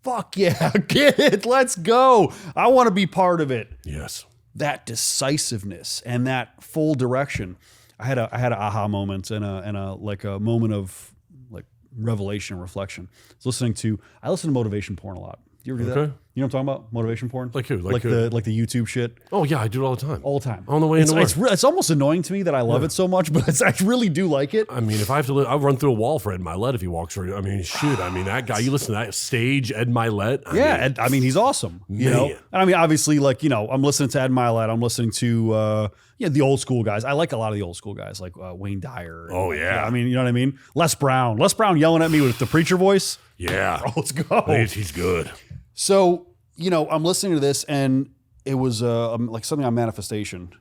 fuck yeah, get it, let's go. I want to be part of it. Yes. That decisiveness and that full direction. I had an aha moment and a moment of like revelation, reflection. I listen to motivation porn a lot. Do you ever do that? You know what I'm talking about? Motivation porn? Like who? Like the YouTube shit? Oh yeah, I do it all the time. All the time. On the way into work. It's almost annoying to me that I love it so much, but I really do like it. I mean, if I have to I'll run through a wall for Ed Milet if he walks through. I mean, shoot. I mean, that guy, you listen to that stage, Ed Milet. I mean, he's awesome. You know? And I mean, obviously, like, you know, I'm listening to Ed Milet. I'm listening to, the old school guys. I like a lot of the old school guys, like Wayne Dyer. Oh, yeah. I mean, you know what I mean? Les Brown yelling at me with the preacher voice. Yeah. Oh, let's go. He's good. So, you know, I'm listening to this, and it was like something on manifestation,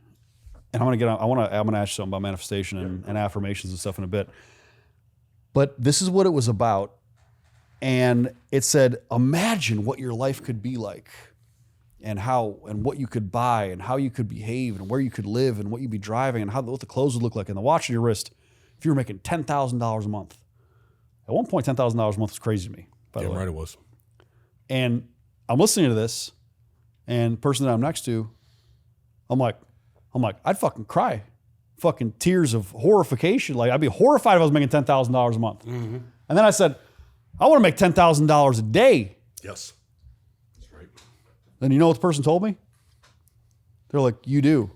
and I'm gonna ask you something about manifestation and affirmations and stuff in a bit. But this is what it was about, and it said, imagine what your life could be like, and what you could buy, and how you could behave, and where you could live, and what you'd be driving, and what the clothes would look like, and the watch on your wrist, if you were making $10,000 a month. At one point, $10,000 a month was crazy to me. By the way, right, it was. And I'm listening to this, and the person that I'm next to, I'm like, I'd fucking cry, fucking tears of horrification. Like, I'd be horrified if I was making $10,000 a month. Mm-hmm. And then I said, I want to make $10,000 a day. Yes, that's right. And you know what the person told me? They're like, you do.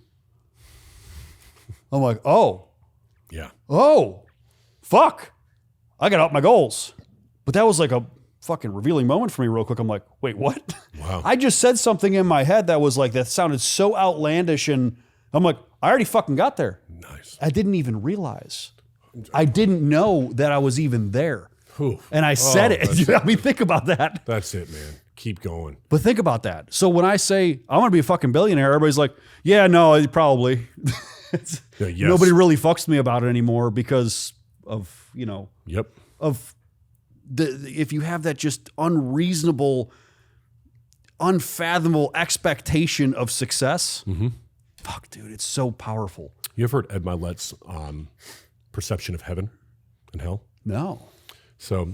I'm like, oh, fuck, I got to up my goals. But that was like a fucking revealing moment for me real quick. I'm like, wait, what? Wow. I just said something in my head that was like, that sounded so outlandish, and I'm like, I already fucking got there. Nice. I didn't even realize. I didn't know that I was even there. Whew. And I said it. I mean, think about that. That's it, man. Keep going. But think about that. So when I say I want to be a fucking billionaire, everybody's like, yeah, no, probably. Yes. Nobody really fucks me about it anymore because of, you know, of if you have that just unreasonable, unfathomable expectation of success, fuck, dude, it's so powerful. You ever heard Ed Milet's perception of heaven and hell? No. So,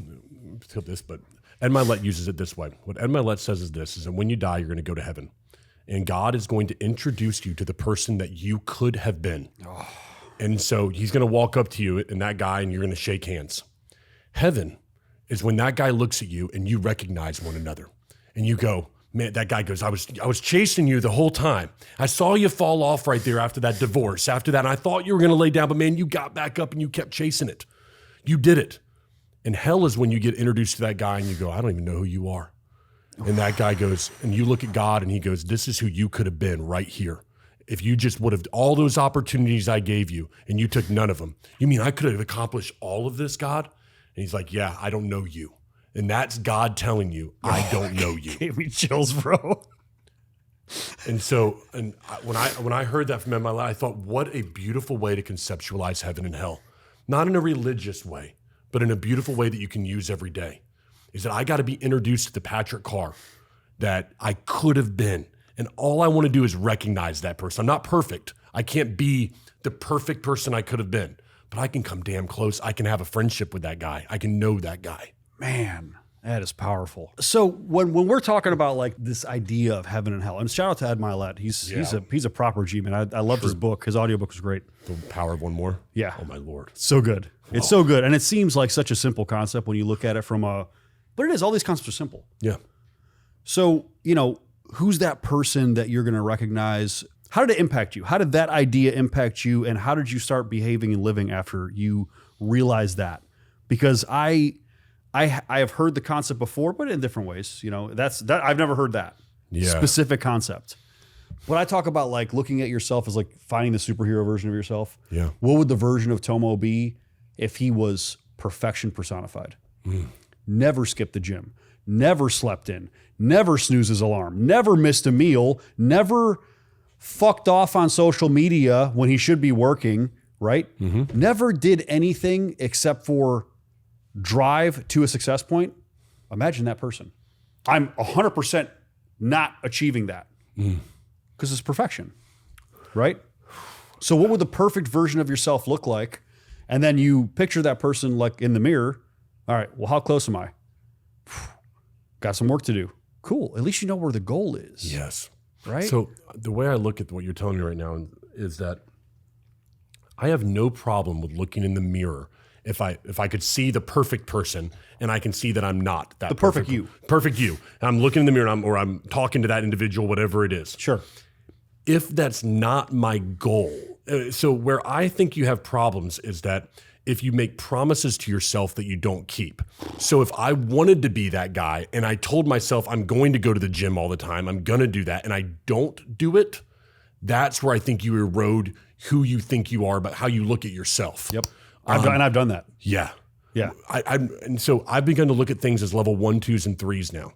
tell this, but Ed Milet uses it this way. What Ed Milet says is this, is that when you die, you're going to go to heaven. And God is going to introduce you to the person that you could have been. Oh. And so he's going to walk up to you and that guy, and you're going to shake hands. Heaven is when that guy looks at you and you recognize one another. And you go, man, that guy goes, I was chasing you the whole time. I saw you fall off right there after that divorce. After that, and I thought you were going to lay down, but man, you got back up and you kept chasing it. You did it. And hell is when you get introduced to that guy and you go, I don't even know who you are. And that guy goes, and you look at God and he goes, this is who you could have been right here. If you just would have, all those opportunities I gave you and you took none of them. You mean I could have accomplished all of this, God? And he's like, yeah, I don't know you. And that's God telling you, I don't know you. Gave me chills, bro. And so, when I heard that from Ed Milet, I thought, what a beautiful way to conceptualize heaven and hell. Not in a religious way, but in a beautiful way that you can use every day, is that I got to be introduced to the Patrick Carr that I could have been. And all I want to do is recognize that person. I'm not perfect. I can't be the perfect person I could have been, but I can come damn close. I can have a friendship with that guy. I can know that guy. Man, that is powerful. So when we're talking about like this idea of heaven and hell, and shout out to Ed Milet, he's a proper G man. I loved his book. His audiobook was great. The Power of One More. Yeah. Oh my Lord. So good. It's so good. And it seems like such a simple concept when you look at it but it is, all these concepts are simple. Yeah. So, who's that person that you're going to recognize? How did it impact you? How did that idea impact you? And how did you start behaving and living after you realized that? Because I have heard the concept before, but in different ways. I've never heard that specific concept. When I talk about like looking at yourself as like finding the superhero version of yourself, what would the version of Tomo be if he was perfection personified? Never skipped the gym, never slept in, never snoozed his alarm, never missed a meal, never fucked off on social media when he should be working, right? Never did anything except for drive to a success point. Imagine that person. I'm 100% not achieving that because it's perfection, right? So what would the perfect version of yourself look like? And then you picture that person like in the mirror. All right, well, how close am I? Got some work to do. Cool. At least you know where the goal is. Yes. Right? So the way I look at what you're telling me right now is that I have no problem with looking in the mirror if I could see the perfect person and I can see that I'm not that perfect you. Perfect you. And I'm looking in the mirror and I'm talking to that individual, whatever it is. Sure. If that's not my goal, so where I think you have problems is that if you make promises to yourself that you don't keep. So if I wanted to be that guy and I told myself I'm going to go to the gym all the time, I'm going to do that, and I don't do it, that's where I think you erode who you think you are, but how you look at yourself. Yep. I've done that. Yeah. Yeah. And so I've begun to look at things as level 1, 2s, and 3s now.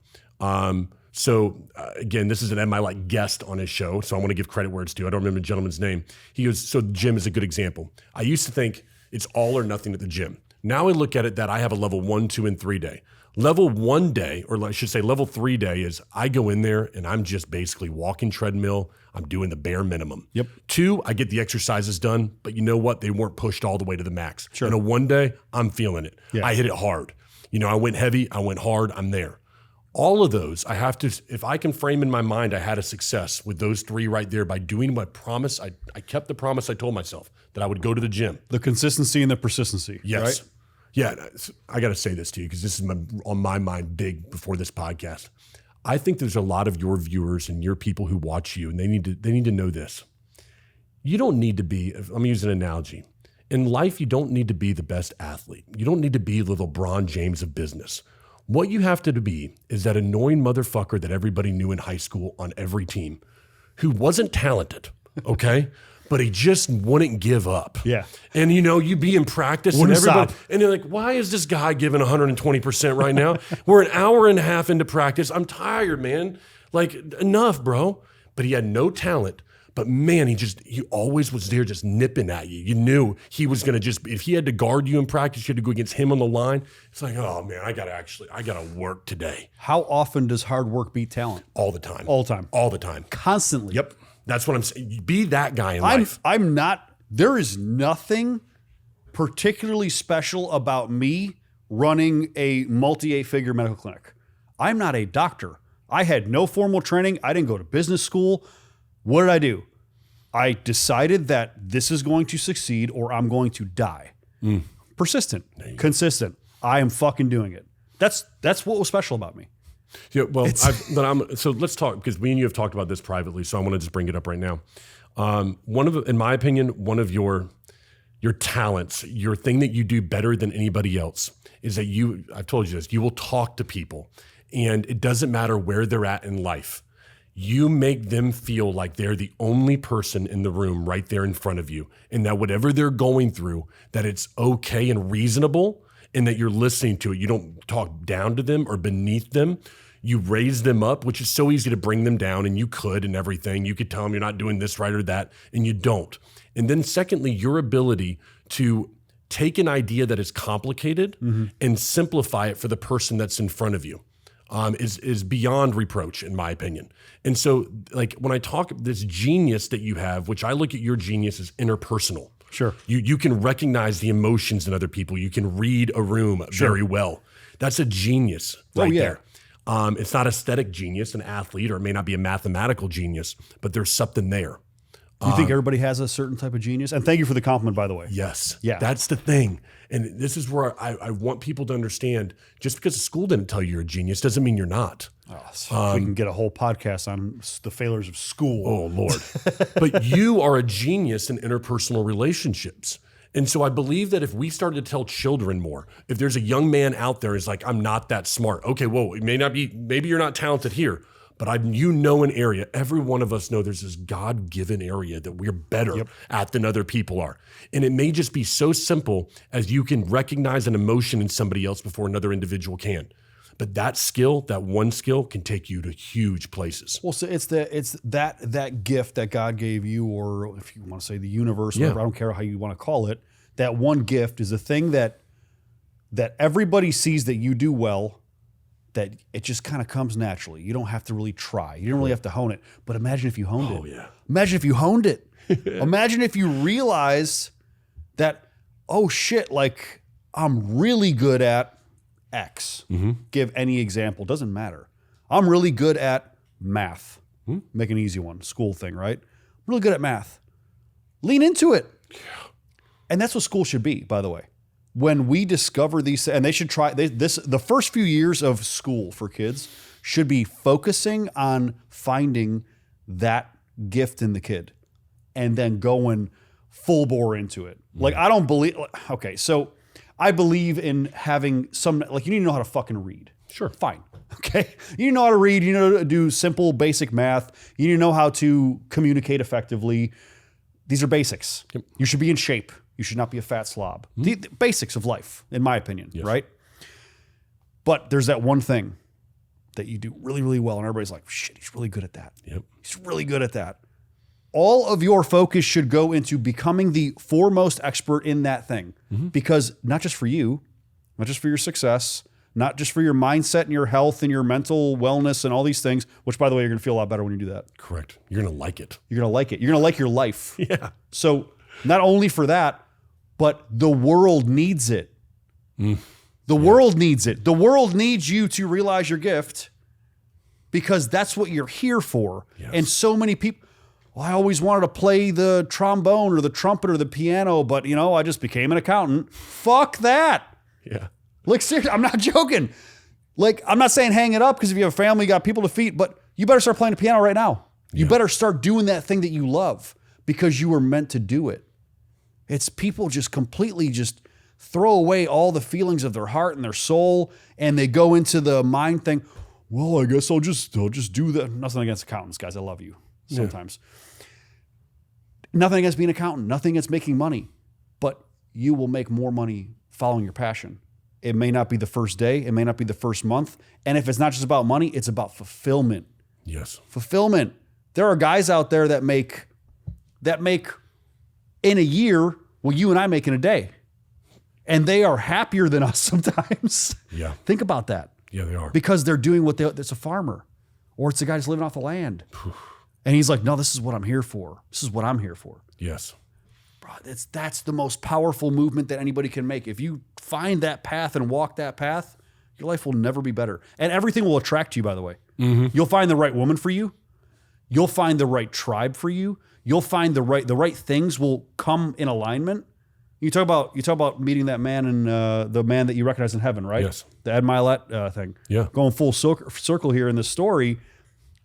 Again, this is an MI guest on his show, so I want to give credit where it's due. I don't remember the gentleman's name. He goes, so the gym is a good example. I used to think it's all or nothing at the gym. Now I look at it that I have a level 1, 2, and 3 day. Level 1 day, or I should say level 3 day, is I go in there and I'm just basically walking treadmill. I'm doing the bare minimum. Yep. 2, I get the exercises done, but you know what? They weren't pushed all the way to the max. Sure. And a 1 day, I'm feeling it. Yeah. I hit it hard. I went heavy, I went hard, I'm there. All of those, I have to, if I can frame in my mind, I had a success with those 3 right there by doing my promise. I kept the promise I told myself that I would go to the gym. The consistency and the persistency. Yes. Right? Yeah. I got to say this to you because this is on my mind big before this podcast. I think there's a lot of your viewers and your people who watch you, and they need to know this. You don't need to be, let me use an analogy. In life, you don't need to be the best athlete. You don't need to be the LeBron James of business. What you have to be is that annoying motherfucker that everybody knew in high school on every team who wasn't talented, okay? But he just wouldn't give up. Yeah. And you'd be in practice Wouldn't and everybody, stop. and you're like, why is this guy giving 120% right now? We're an hour and a half into practice. I'm tired, man. Like, enough, bro. But he had no talent. But man, he always was there just nipping at you. You knew he was going to if he had to guard you in practice, you had to go against him on the line. It's like, oh man, I got to work today. How often does hard work beat talent? All the time. All the time. All the time. Constantly. Yep. That's what I'm saying. Be that guy in life. I'm not, there is nothing particularly special about me running a multi-8-figure medical clinic. I'm not a doctor. I had no formal training. I didn't go to business school. What did I do? I decided that this is going to succeed or I'm going to die. Persistent, consistent. I am fucking doing it. That's what was special about me. Yeah, well, so let's talk, because me and you have talked about this privately, so I want to just bring it up right now. In my opinion, one of your talents, your thing that you do better than anybody else is that I've told you this, you will talk to people, and it doesn't matter where they're at in life. You make them feel like they're the only person in the room right there in front of you, and that whatever they're going through, that it's okay and reasonable, and that you're listening to it. You don't talk down to them or beneath them. You raise them up, which is so easy to bring them down, and you could and everything. You could tell them you're not doing this right or that, and you don't. And then secondly, your ability to take an idea that is complicated and simplify it for the person that's in front of you. Is beyond reproach, in my opinion. And so, like, when I talk this genius that you have, which I look at your genius as interpersonal. Sure. You can recognize the emotions in other people. You can read a room very well. That's a genius right there. It's not aesthetic genius, an athlete, or it may not be a mathematical genius, but there's something there. You think everybody has a certain type of genius? And thank you for the compliment, by the way. Yes. Yeah. That's the thing. And this is where I want people to understand, just because the school didn't tell you you're a genius doesn't mean you're not. We can get a whole podcast on the failures of school. Oh, Lord. But you are a genius in interpersonal relationships. And so I believe that if we started to tell children more, if there's a young man out there who's like, I'm not that smart. Okay, whoa, it may not be, maybe you're not talented here, but an area. Every one of us know there's this God-given area that we're better at than other people are. And it may just be so simple as you can recognize an emotion in somebody else before another individual can. But that skill, that one skill, can take you to huge places. Well, so it's that gift that God gave you, or if you want to say the universe, whatever, I don't care how you want to call it. That one gift is a thing that everybody sees that you do well, that it just kind of comes naturally. You don't have to really try. You don't really have to hone it. But imagine if you honed it. Oh, yeah. Imagine if you honed it. Imagine if you realize that, oh shit, like I'm really good at X. Give any example, doesn't matter. I'm really good at math. Make an easy one, school thing, right? I'm really good at math. Lean into it. And that's what school should be, by the way. When we discover these, and they should try this, the first few years of school for kids should be focusing on finding that gift in the kid and then going full bore into it. Like, I don't believe, okay, so I believe in having some, like, you need to know how to fucking read. Sure. Fine. Okay. You need to know how to read. You know how to do simple, basic math. You need to know how to communicate effectively. These are basics. Yep. You should be in shape. You should not be a fat slob. The basics of life, in my opinion, right? But there's that one thing that you do really, really well, and everybody's like, shit, he's really good at that. Yep. He's really good at that. All of your focus should go into becoming the foremost expert in that thing. Because not just for you, not just for your success, not just for your mindset and your health and your mental wellness and all these things, which, by the way, you're going to feel a lot better when you do that. Correct. You're going to like it. You're going to like it. You're going to like your life. Yeah. So not only for that, but the world needs it. The world needs it. The world needs you to realize your gift because that's what you're here for. Yes. And so many people, well, I always wanted to play the trombone or the trumpet or the piano, but I just became an accountant. Fuck that. Yeah. Like, seriously, I'm not joking. Like, I'm not saying hang it up because if you have a family, you got people to feed, but you better start playing the piano right now. You better start doing that thing that you love because you were meant to do it. It's people just completely just throw away all the feelings of their heart and their soul, and they go into the mind thing. Well, I guess I'll just do that. Nothing against accountants, guys. I love you sometimes. Nothing against being an accountant. Nothing against making money. But you will make more money following your passion. It may not be the first day. It may not be the first month. And if it's not just about money, it's about fulfillment. Yes. Fulfillment. There are guys out there that make in a year what you and I make in a day. And they are happier than us sometimes. Yeah. Think about that. Yeah, they are. Because they're doing it's a farmer, or it's a guy that's living off the land. And he's like, no, this is what I'm here for. This is what I'm here for. Yes. Bro, that's the most powerful movement that anybody can make. If you find that path and walk that path, your life will never be better. And everything will attract you, by the way. You'll find the right woman for you. You'll find the right tribe for you. You'll find the right things will come in alignment. You talk about meeting that man and the man that you recognize in heaven, right? Yes. The Ed Milet thing. Yeah. Going full circle here in this story,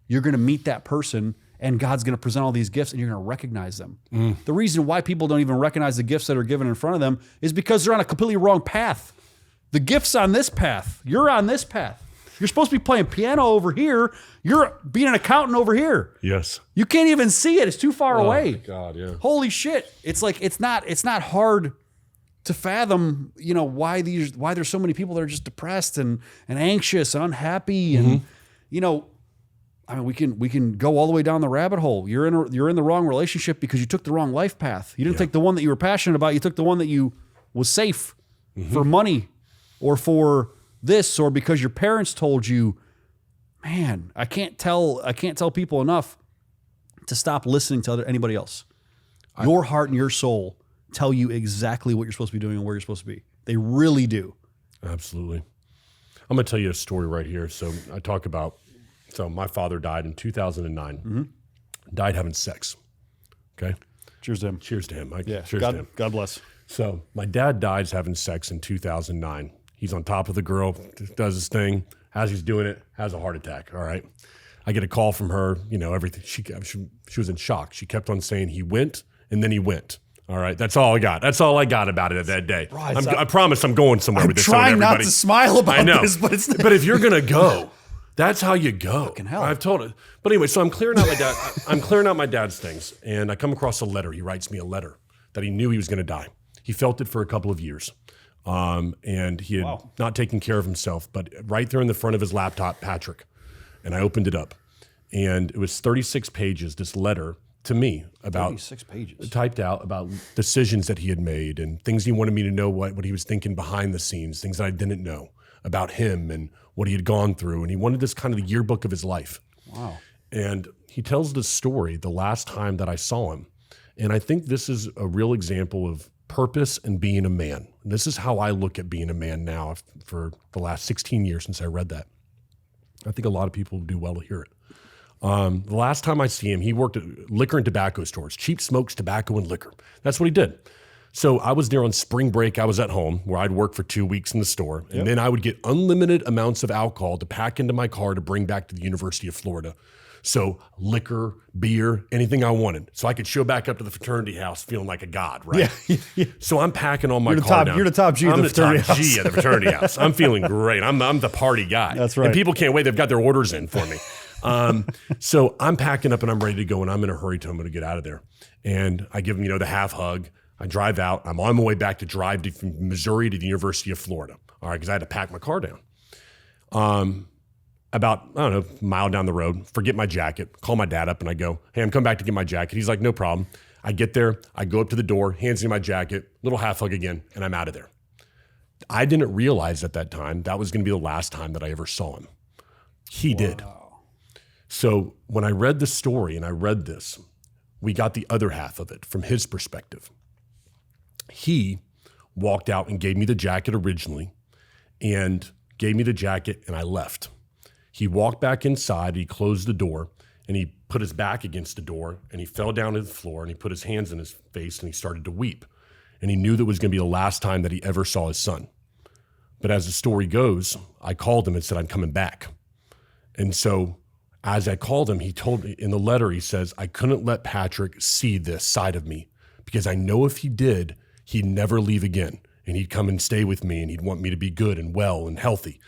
you're going to meet that person and God's going to present all these gifts and you're going to recognize them. The reason why people don't even recognize the gifts that are given in front of them is because they're on a completely wrong path. The gift's on this path. You're on this path. You're supposed to be playing piano over here. You're being an accountant over here. Yes. You can't even see it. It's too far away. Oh my God, yeah. Holy shit. It's like it's not hard to fathom, why there's so many people that are just depressed and anxious and unhappy and I mean, we can go all the way down the rabbit hole. You're in the wrong relationship because you took the wrong life path. You didn't take the one that you were passionate about. You took the one that you was safe for money or for this, or because your parents told you, man, I can't tell people enough to stop listening to anybody else. Your heart and your soul tell you exactly what you're supposed to be doing and where you're supposed to be. They really do. Absolutely. I'm going to tell you a story right here. So I talk about, my father died in 2009, died having sex. Okay. Cheers to him. Cheers to him. Yeah. Cheers to him. God bless. So my dad dies having sex in 2009. He's on top of the girl, does his thing. As he's doing it, has a heart attack. All right. I get a call from her, everything. She was in shock. She kept on saying he went and then he went. All right. That's all I got. That's all I got about it that day. Right, I promise I'm going somewhere with this. I'm trying not to smile about this, but it's but if you're going to go, that's how you go. Fucking hell. I've told it. But anyway, so I'm clearing out my dad's things, and I come across a letter. He writes me a letter that he knew he was going to die. He felt it for a couple of years. And he had not taken care of himself, but right there in the front of his laptop, Patrick, and I opened it up, and it was 36 pages, this letter to me about 36 pages typed out about decisions that he had made and things he wanted me to know what he was thinking behind the scenes, things that I didn't know about him and what he had gone through. And he wanted this kind of the yearbook of his life. Wow. And he tells this story the last time that I saw him. And I think this is a real example of purpose and being a man. And this is how I look at being a man now for the last 16 years since I read that. I think a lot of people would do well to hear it. The last time I see him, he worked at liquor and tobacco stores, cheap smokes, tobacco, and liquor. That's what he did. So I was there on spring break. I was at home where I'd work for 2 weeks in the store. And then I would get unlimited amounts of alcohol to pack into my car to bring back to the University of Florida. So liquor, beer, anything I wanted. So I could show back up to the fraternity house feeling like a god, right? Yeah. So I'm packing all my car down. You're the top G of the fraternity house. I'm the top G of the fraternity house. I'm feeling great. I'm the party guy. That's right. And people can't wait. They've got their orders in for me. So I'm packing up and I'm ready to go, and I'm in a hurry to get out of there. And I give them, the half hug. I drive out. I'm on my way back to drive from Missouri to the University of Florida. All right, because I had to pack my car down. About, a mile down the road, forget my jacket, call my dad up and I go, hey, I'm coming back to get my jacket. He's like, no problem. I get there, I go up to the door, hands me my jacket, little half hug again, and I'm out of there. I didn't realize at that time that was going to be the last time that I ever saw him. He did. So when I read the story and I read this, we got the other half of it from his perspective. He walked out and gave me the jacket originally and gave me the jacket and I left. He walked back inside, he closed the door, and he put his back against the door, and he fell down to the floor, and he put his hands in his face, and he started to weep. And he knew that was going to be the last time that he ever saw his son. But as the story goes, I called him and said, I'm coming back. And so as I called him, he told me in the letter, he says, I couldn't let Patrick see this side of me because I know if he did, he'd never leave again, and he'd come and stay with me, and he'd want me to be good and well and healthy.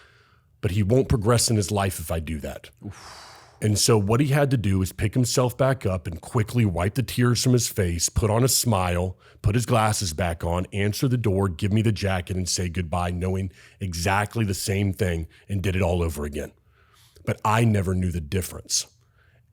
But he won't progress in his life if I do that. Oof. And so what he had to do is pick himself back up and quickly wipe the tears from his face, put on a smile, put his glasses back on, answer the door, give me the jacket, and say goodbye, knowing exactly the same thing, and did it all over again. But I never knew the difference.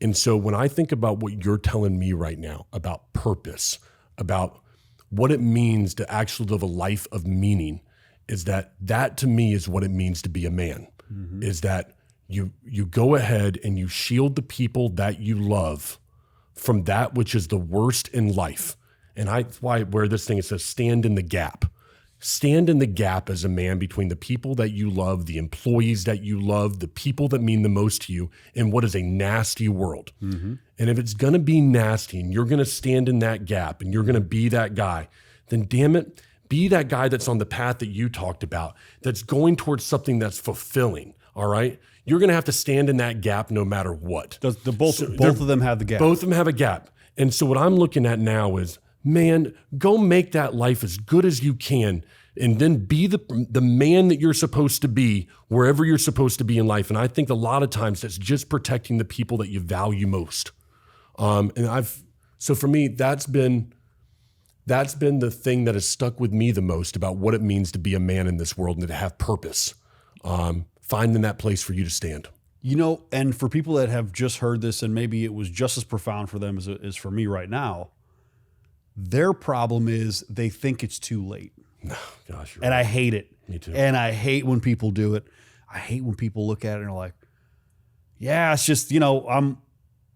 And so when I think about what you're telling me right now about purpose, about what it means to actually live a life of meaning, is that to me is what it means to be a man. Mm-hmm. Is that you go ahead and you shield the people that you love from that which is the worst in life. And that's why where this thing, it says stand in the gap. Stand in the gap as a man between the people that you love, the employees that you love, the people that mean the most to you in what is a nasty world. Mm-hmm. And if it's going to be nasty and you're going to stand in that gap and you're going to be that guy, then damn it, be that guy that's on the path that you talked about, that's going towards something that's fulfilling, all right? You're going to have to stand in that gap no matter what. Both of them have the gap. Both of them have a gap. And so what I'm looking at now is, man, go make that life as good as you can and then be the man that you're supposed to be wherever you're supposed to be in life. And I think a lot of times that's just protecting the people that you value most. So for me, that's been the thing that has stuck with me the most about what it means to be a man in this world and to have purpose. Finding that place for you to stand. And for people that have just heard this and maybe it was just as profound for them as it is for me right now, their problem is they think it's too late. Gosh, And I hate it. Me too. And I hate when people do it. I hate when people look at it and are like, yeah, it's just, I'm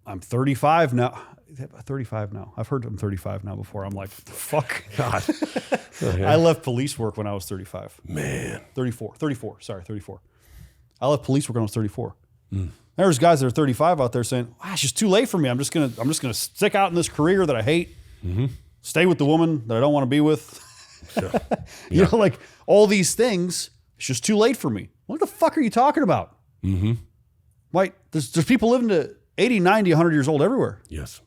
35 now. 35 now. I've heard I'm 35 now before. I'm like, fuck. God. I left police work when I was 35. Man. 34. I left police work when I was 34. There's guys that are 35 out there saying, wow, it's just too late for me. I'm just gonna stick out in this career that I hate. Stay with the woman that I don't want to be with. You know, like all these things, it's just too late for me. What the fuck are you talking about? Like, there's people living to 80, 90, 100 years old everywhere. Yes.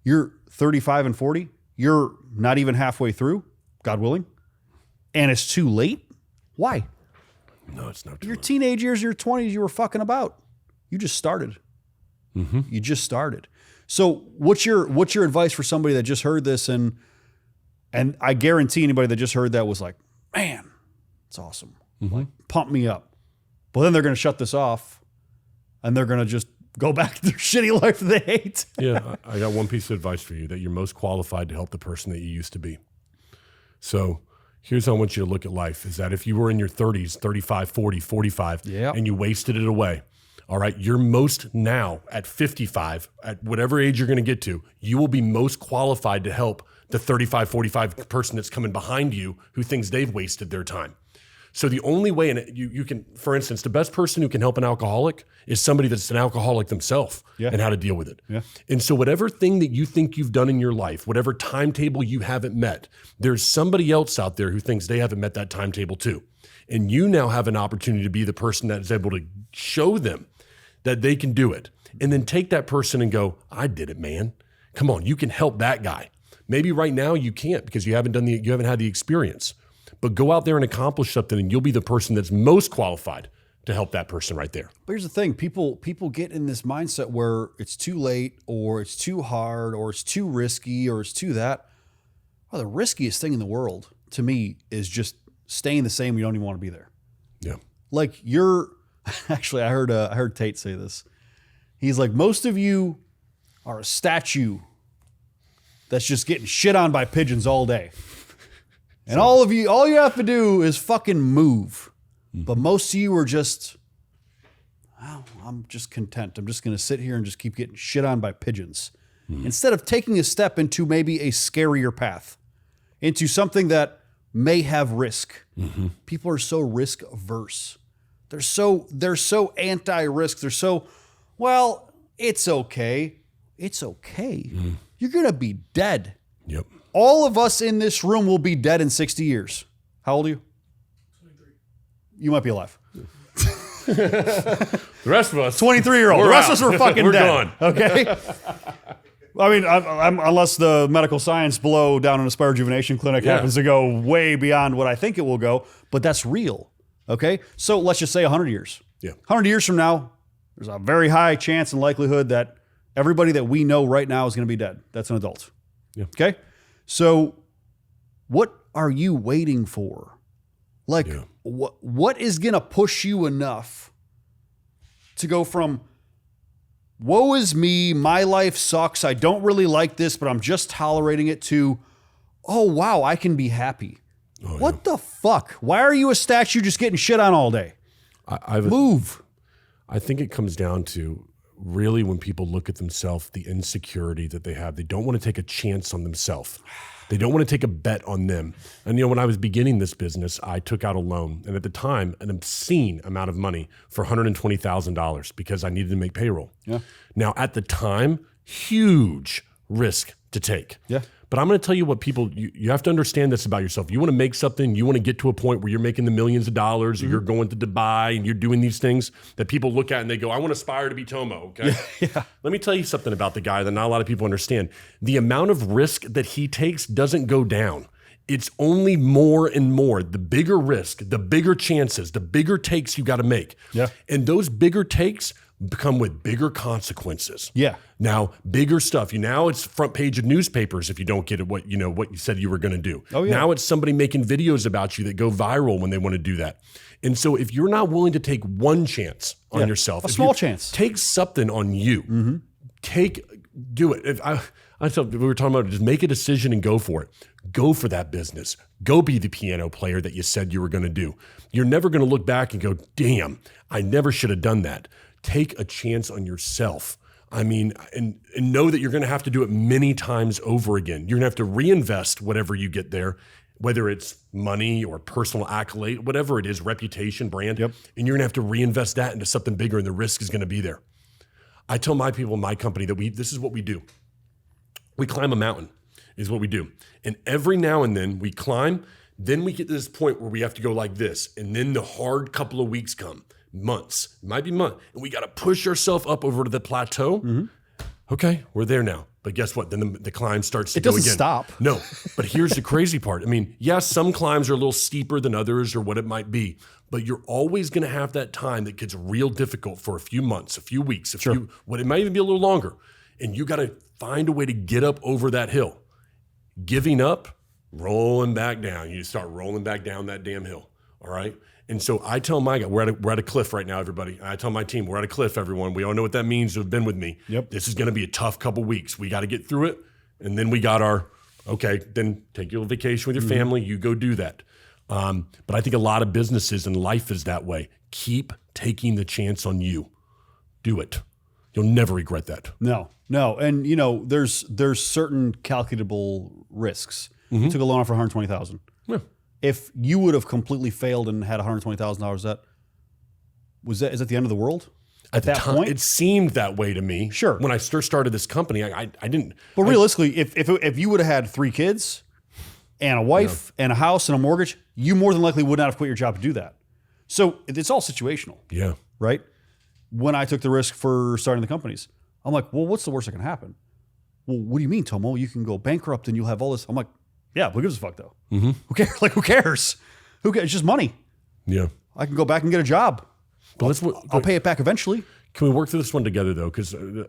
You're 35 and 40. You're not even halfway through, God willing. And it's too late? Why? No, it's not too Your late. teenage years, your 20s, you were fucking about. You just started. You just started. So what's your advice for somebody that just heard this and I guarantee anybody that just heard that was like, man, it's awesome. Like, pump me up. But then they're going to shut this off and they're going to just go back to their shitty life that they hate. Yeah, I got one piece of advice for you, that you're most qualified to help the person that you used to be. So here's how I want you to look at life, is that if you were in your 30s, 35, 40, 45, and you wasted it away, all right, you're most now at 55, at whatever age you're going to get to, you will be most qualified to help the 35, 45 person that's coming behind you who thinks they've wasted their time. So the only way, and you can, for instance, the best person who can help an alcoholic is somebody that's an alcoholic themselves and how to deal with it. Yeah. And so whatever thing that you think you've done in your life, whatever timetable you haven't met, there's somebody else out there who thinks they haven't met that timetable too. And you now have an opportunity to be the person that is able to show them that they can do it. And then take that person and go, I did it, man. Come on, you can help that guy. Maybe right now you can't because you haven't had the experience. But go out there and accomplish something, and you'll be the person that's most qualified to help that person right there. But here's the thing. People get in this mindset where it's too late or it's too hard or it's too risky or it's too that. Well, the riskiest thing in the world to me is just staying the same. You don't even want to be there. Yeah. Like actually, I heard Tate say this. He's like, most of you are a statue that's just getting shit on by pigeons all day. And all you have to do is fucking move. But most of you are just, well, I'm just content. I'm just going to sit here and just keep getting shit on by pigeons. Instead of taking a step into maybe a scarier path, into something that may have risk. People are so risk averse. They're so anti-risk. They're so, well, it's okay. It's okay. You're going to be dead. Yep. All of us in this room will be dead in 60 years. How old are you? 23. You might be alive. The rest of us. 23-year-old. The rest of us are fucking we're dead. Gone. Okay? I mean, unless the medical science below down in a Aspire Rejuvenation Clinic happens to go way beyond what I think it will go, but that's real. Okay? So let's just say 100 years. Yeah. 100 years from now, there's a very high chance and likelihood that everybody that we know right now is going to be dead. That's an adult. Yeah. Okay? So what are you waiting for? Like, what is going to push you enough to go from, woe is me, my life sucks, I don't really like this, but I'm just tolerating it, to, oh, wow, I can be happy. What the fuck? Why are you a statue just getting shit on all day? Move. I think it comes down to really when people look at themselves, the insecurity that they have. They don't want to take a chance on themselves. They don't want to take a bet on them. And when I was beginning this business, I took out a loan, and at the time, an obscene amount of money for $120,000 because I needed to make payroll. Yeah. Now, at the time, huge risk to take. Yeah. But I'm going to tell you what people, you have to understand this about yourself. You want to make something, you want to get to a point where you're making the millions of dollars, or you're going to Dubai and you're doing these things that people look at and they go, I want to aspire to be Tomo, okay? Yeah. Let me tell you something about the guy that not a lot of people understand. The amount of risk that he takes doesn't go down. It's only more and more. The bigger risk, the bigger chances, the bigger takes you got to make. Yeah. And those bigger takes come with bigger consequences. Yeah. Now, bigger stuff. Now it's front page of newspapers if you don't get it what you said you were going to do. Oh, yeah. Now it's somebody making videos about you that go viral when they want to do that. And so if you're not willing to take one chance on yourself, a small chance, take something on you. Take do it. I thought we were talking about just make a decision and go for it. Go for that business. Go be the piano player that you said you were going to do. You're never going to look back and go, damn, I never should have done that. Take a chance on yourself. I mean, and know that you're going to have to do it many times over again. You're going to have to reinvest whatever you get there, whether it's money or personal accolade, whatever it is, reputation, brand. Yep. And you're going to have to reinvest that into something bigger, and the risk is going to be there. I tell my people in my company that this is what we do. We climb a mountain is what we do. And every now and then we climb, then we get to this point where we have to go like this. And then the hard couple of weeks come, months, it might be months. And we got to push ourselves up over to the plateau. Mm-hmm. Okay, we're there now. But guess what? Then the climb starts to go again. It doesn't stop. No, but here's the crazy part. I mean, yes, some climbs are a little steeper than others or what it might be, but you're always going to have that time that gets real difficult for a few months, a few weeks, it might even be a little longer. And you got to find a way to get up over that hill. Giving up, rolling back down. You start rolling back down that damn hill, all right? And so I tell my guy, we're at a cliff right now, everybody. I tell my team, we're at a cliff, everyone. We all know what that means to have been with me. Yep. This is going to be a tough couple weeks. We got to get through it. And then we got then take your vacation with your family. You go do that. But I think a lot of businesses and life is that way. Keep taking the chance on you. Do it. You'll never regret that. No. And there's certain calculable risks. Mm-hmm. You took a loan out for $120,000. Yeah. If you would have completely failed and had $120,000 debt, is that the end of the world? At that point? It seemed that way to me. Sure. When I first started this company, I didn't. But realistically, if you would have had 3 kids and a wife and a house and a mortgage, you more than likely would not have quit your job to do that. So it's all situational. Yeah. Right? When I took the risk for starting the companies, I'm like, well, what's the worst that can happen? Well, what do you mean, Tomo? You can go bankrupt and you'll have all this. I'm like, yeah, who gives a fuck though? Mm-hmm. Who cares? Who cares? Who cares? It's just money. Yeah. I can go back and get a job. But I'll pay it back eventually. Can we work through this one together though? Because I want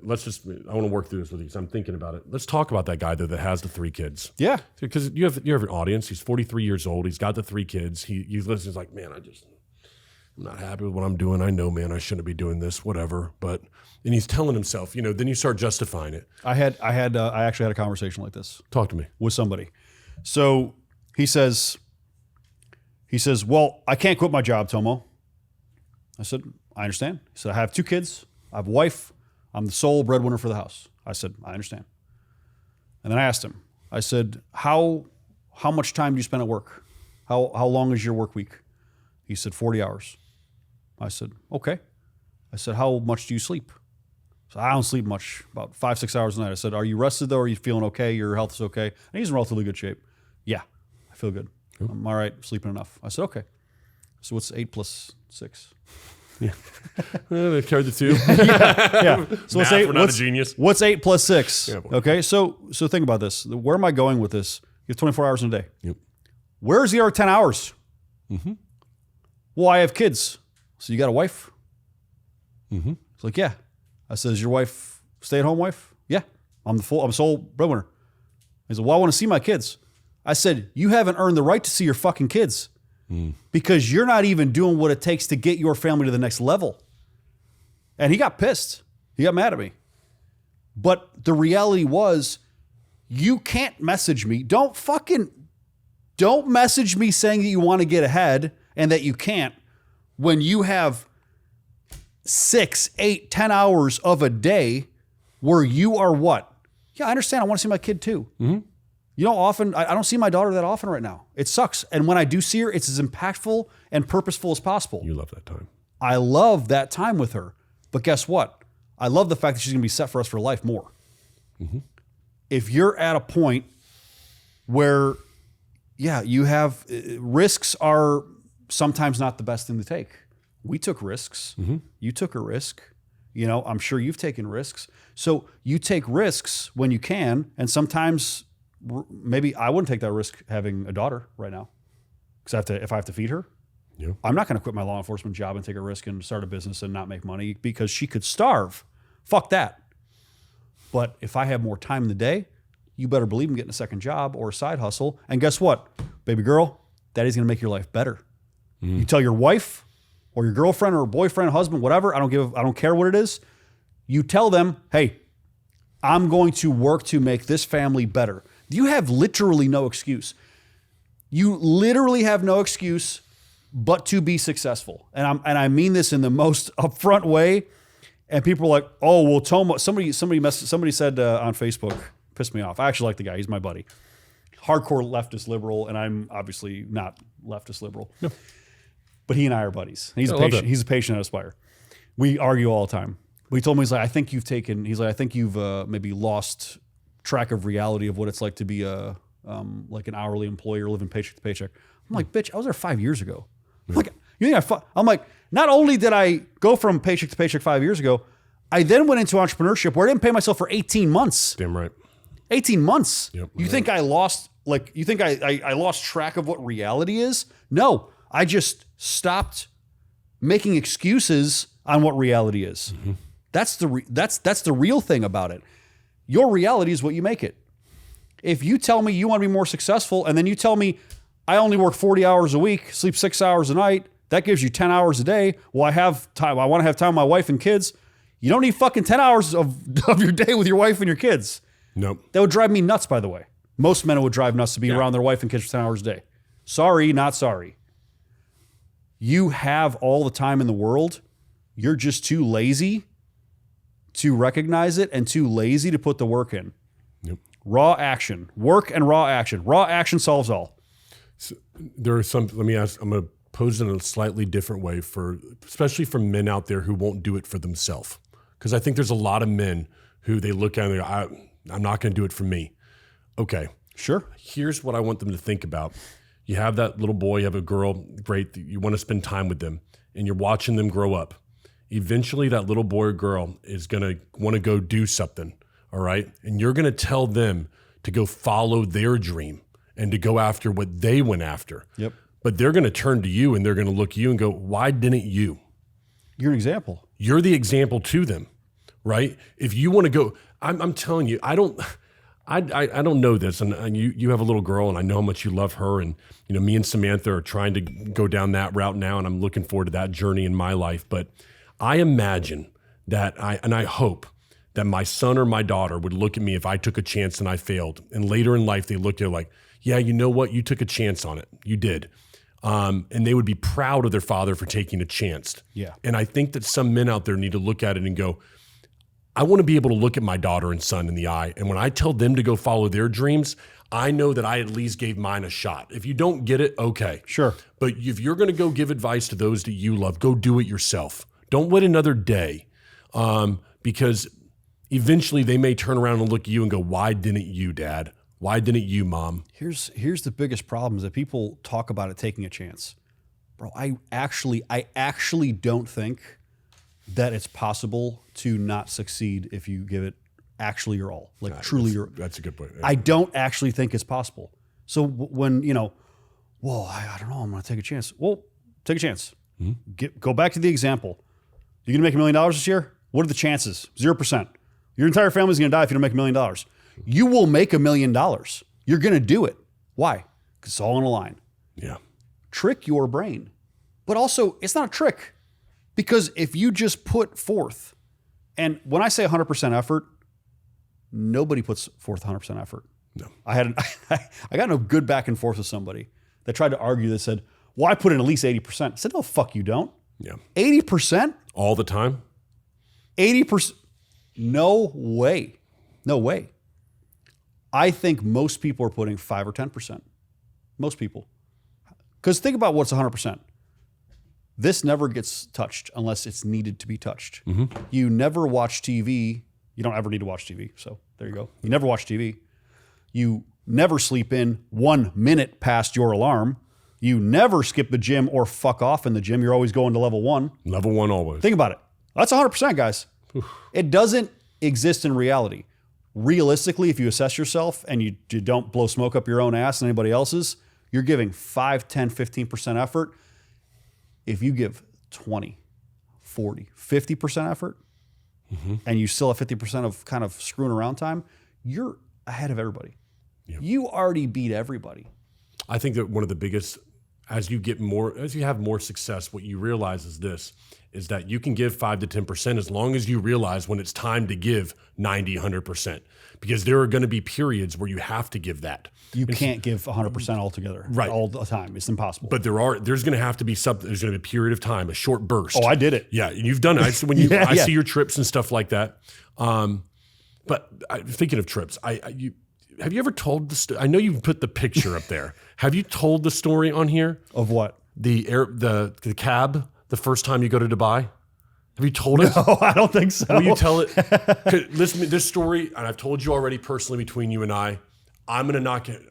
to work through this with you because I'm thinking about it. Let's talk about that guy though that has the 3 kids. Yeah. Because you have an audience. He's 43 years old. He's got the 3 kids. He listens. He's like, man, I'm not happy with what I'm doing. I know, man, I shouldn't be doing this, whatever. And he's telling himself, then you start justifying it. I actually had a conversation like this. Talk to me. With somebody. So he says, well, I can't quit my job, Tomo. I said, I understand. He said, I have 2 kids. I have a wife. I'm the sole breadwinner for the house. I said, I understand. And then I asked him, I said, how much time do you spend at work? How long is your work week? He said, 40 hours. I said, okay. I said, how much do you sleep? So I don't sleep much, about 5-6 hours a night. I said, are you rested though? Are you feeling okay? Your health is okay? And he's in relatively good shape. Yeah, I feel good. I'm all right, sleeping enough. I said, okay. So what's 8 plus 6? Yeah. They carried the 2. yeah. So what's 8? We're not a genius. What's 8 plus 6? Yeah, okay, so think about this. Where am I going with this? You have 24 hours in a day. Yep. Where's the other 10 hours? Mm-hmm. Well, I have kids. So you got a wife? Mm-hmm. It's like, yeah. I said, is your wife stay-at-home wife? Yeah. I'm sole breadwinner. He said, well, I want to see my kids. I said, you haven't earned the right to see your fucking kids because you're not even doing what it takes to get your family to the next level. And he got pissed. He got mad at me. But the reality was, you can't message me. Don't message me saying that you want to get ahead and that you can't when you have 6, 8, 10 hours of a day where you are what? Yeah, I understand. I want to see my kid too. Mm-hmm. Often, I don't see my daughter that often right now. It sucks. And when I do see her, it's as impactful and purposeful as possible. You love that time. I love that time with her. But guess what? I love the fact that she's going to be set for us for life more. Mm-hmm. If you're at a point where, you have risks are sometimes not the best thing to take. We took risks. Mm-hmm. You took a risk. I'm sure you've taken risks. So you take risks when you can, and sometimes maybe I wouldn't take that risk having a daughter right now because if I have to feed her, I'm not going to quit my law enforcement job and take a risk and start a business and not make money because she could starve. Fuck that. But if I have more time in the day, you better believe I'm getting a second job or a side hustle. And guess what, baby girl, that is going to make your life better. Mm-hmm. You tell your wife or your girlfriend or boyfriend, husband, whatever, I don't care what it is. You tell them, hey, I'm going to work to make this family better. You have literally no excuse. You literally have no excuse but to be successful. And I mean this in the most upfront way. And people are like, oh, well, Tomo, somebody said on Facebook, pissed me off. I actually like the guy. He's my buddy. Hardcore leftist liberal, and I'm obviously not leftist liberal. No. But he and I are buddies. He's a patient at Aspire. We argue all the time. But he told me, I think you've maybe lost track of reality of what it's like to be like an hourly employee or living paycheck to paycheck. I'm like, bitch, I was there 5 years ago. I'm like, I'm like, not only did I go from paycheck to paycheck 5 years ago, I then went into entrepreneurship where I didn't pay myself for 18 months. Damn right. 18 months. Yep, you think I lost, I lost track of what reality is? No, I just stopped making excuses on what reality is. Mm-hmm. That's the real thing about it. Your reality is what you make it. If you tell me you want to be more successful and then you tell me I only work 40 hours a week, sleep 6 hours a night, that gives you 10 hours a day. Well, I have time. I want to have time with my wife and kids. You don't need fucking 10 hours of your day with your wife and your kids. Nope. That would drive me nuts, by the way. Most men would drive nuts to be around their wife and kids for 10 hours a day. Sorry, not sorry. You have all the time in the world. You're just too lazy to recognize it and too lazy to put the work in. Yep. Raw action. Work and raw action. Raw action solves all. So there are some, let me ask, I'm going to pose it in a slightly different way especially for men out there who won't do it for themselves. Because I think there's a lot of men who they look at and they go, I'm not going to do it for me. Okay. Sure. Here's what I want them to think about. You have that little boy, you have a girl, great, you want to spend time with them, and you're watching them grow up. Eventually, that little boy or girl is going to want to go do something, all right? And you're going to tell them to go follow their dream and to go after what they went after. Yep. But they're going to turn to you and they're going to look at you and go, why didn't you? You're an example. You're the example to them, right? If you want to go, I'm telling you, I don't know this, and you have a little girl, and I know how much you love her, and me and Samantha are trying to go down that route now, and I'm looking forward to that journey in my life. But I imagine that I hope that my son or my daughter would look at me if I took a chance and I failed, and later in life they look at it like, yeah, you know what, you took a chance on it, you did, and they would be proud of their father for taking a chance. Yeah, and I think that some men out there need to look at it and go, I want to be able to look at my daughter and son in the eye. And when I tell them to go follow their dreams, I know that I at least gave mine a shot. If you don't get it, okay. Sure. But if you're going to go give advice to those that you love, go do it yourself. Don't wait another day, because eventually they may turn around and look at you and go, why didn't you, Dad? Why didn't you, Mom? Here's the biggest problem is that people talk about it taking a chance. Bro, I actually don't think that it's possible to not succeed if you give it actually your all, truly your. That's a good point. I don't actually think it's possible. So when well, I don't know, I'm going to take a chance. Well, take a chance. Mm-hmm. Go back to the example. You're going to make $1 million this year. What are the chances? 0%. Your entire family's going to die if you don't make $1 million. You will make $1 million. You're going to do it. Why? Because it's all on the line. Yeah. Trick your brain, but also it's not a trick. Because if you just put forth, and when I say 100% effort, nobody puts forth 100% effort. No. I got no good back and forth with somebody that tried to argue that said, well, I put in at least 80%. I said, no, fuck you don't. Yeah. 80%? All the time? 80%? No way. No way. I think most people are putting 5 or 10%. Most people. Because think about what's 100%. This never gets touched unless it's needed to be touched. Mm-hmm. You never watch TV. You don't ever need to watch TV. So there you go. You never watch TV. You never sleep in 1 minute past your alarm. You never skip the gym or fuck off in the gym. You're always going to level 1. Level 1 always. Think about it. That's 100%, guys. Oof. It doesn't exist in reality. Realistically, if you assess yourself and you don't blow smoke up your own ass and anybody else's, you're giving 5, 10, 15% effort. If you give 20, 40, 50% effort, mm-hmm. and you still have 50% of kind of screwing around time, you're ahead of everybody. Yep. You already beat everybody. I think that one of the biggest as you have more success, what you realize is that you can give 5 to 10% as long as you realize when it's time to give 90, 100%, because there are going to be periods where you have to give that. You can't give 100% altogether, right, all the time. It's impossible. But there's going to have to be something. There's going to be a period of time, a short burst. Oh, I did it. Yeah, you've done it. When you, I see your trips and stuff like that. But thinking of trips, have you ever told the story? I know you put the picture up there. Have you told the story on here of what? The cab the first time you go to Dubai? Have you told it? No, I don't think so. Will you tell it? Listen, this story, and I've told you already personally between you and I'm gonna knock it.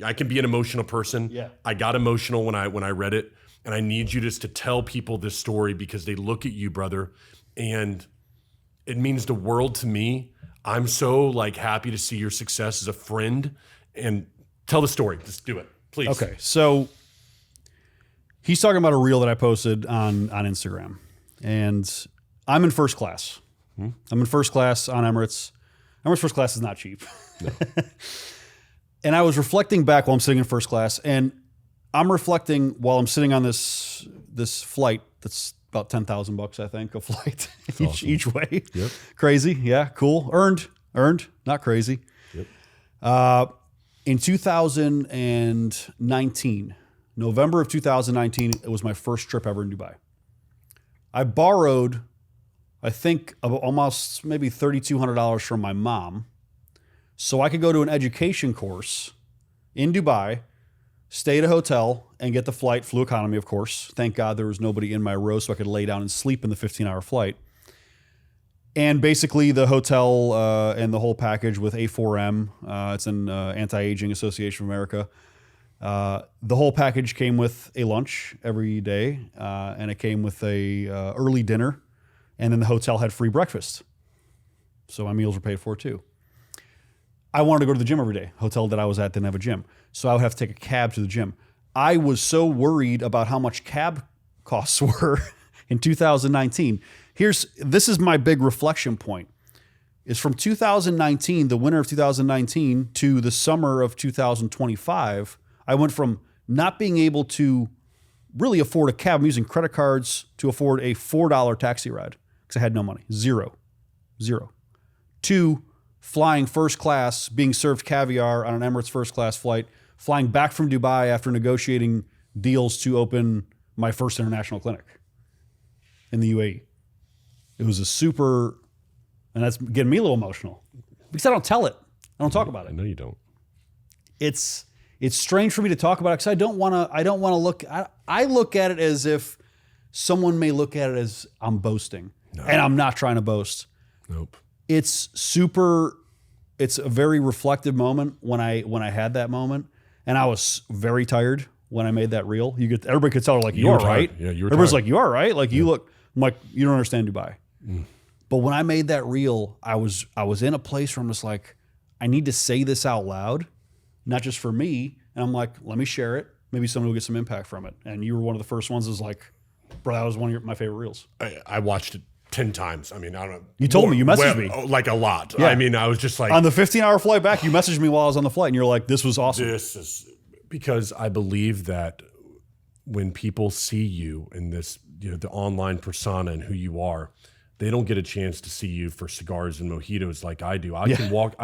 I can be an emotional person. Yeah. I got emotional when I read it, and I need you just to tell people this story because they look at you, brother, and it means the world to me. I'm so happy to see your success as a friend. And tell the story. Just do it, please. Okay, so he's talking about a reel that I posted on Instagram, and I'm in first class. I'm in first class on Emirates. Emirates first class is not cheap. No. And I was reflecting back while I'm sitting in first class, and I'm reflecting while I'm sitting on this flight that's about $10,000, I think, a flight each way. Yep. Crazy, yeah, cool. Earned, not crazy. Yep. In 2019, November of 2019, it was my first trip ever in Dubai. I borrowed, I think, almost maybe $3,200 from my mom, so I could go to an education course in Dubai, stay at a hotel, and get the flight, flew economy, of course. Thank God there was nobody in my row so I could lay down and sleep in the 15-hour flight. And basically the hotel and the whole package with A4M, it's an Anti-Aging Association of America. The whole package came with a lunch every day, and it came with a early dinner, and then the hotel had free breakfast. So my meals were paid for too. I wanted to go to the gym every day. Hotel that I was at didn't have a gym. So I would have to take a cab to the gym. I was so worried about how much cab costs were in 2019. This is my big reflection point. Is from 2019, the winter of 2019, to the summer of 2025, I went from not being able to really afford a cab, I'm using credit cards to afford a $4 taxi ride because I had no money. Zero. To flying first class, being served caviar on an Emirates first class flight, flying back from Dubai after negotiating deals to open my first international clinic in the UAE. It was a super, and that's getting me a little emotional because I don't tell it. I don't talk about it. I know you don't. It's strange for me to talk about it because I don't want to look, I look at it as if someone may look at it as I'm boasting. No. And I'm not trying to boast. Nope. It's a very reflective moment when I had that moment, and I was very tired when I made that reel. Everybody could tell her you are right. Yeah, you were Everybody's tired. You are right. You look. I'm like, you don't understand Dubai. But when I made that reel, I was in a place where I'm just like, I need to say this out loud, not just for me. And I'm like, let me share it. Maybe somebody will get some impact from it. And you were one of the first ones that was like, bro, that was one of my favorite reels. I watched it 10 times. I mean, I don't know. You told me, you messaged me. A lot. Yeah. I mean, I was just like. On the 15-hour flight back, you messaged me while I was on the flight, and you're like, this was awesome. This is because I believe that when people see you in this, the online persona and who you are, they don't get a chance to see you for cigars and mojitos like I do. I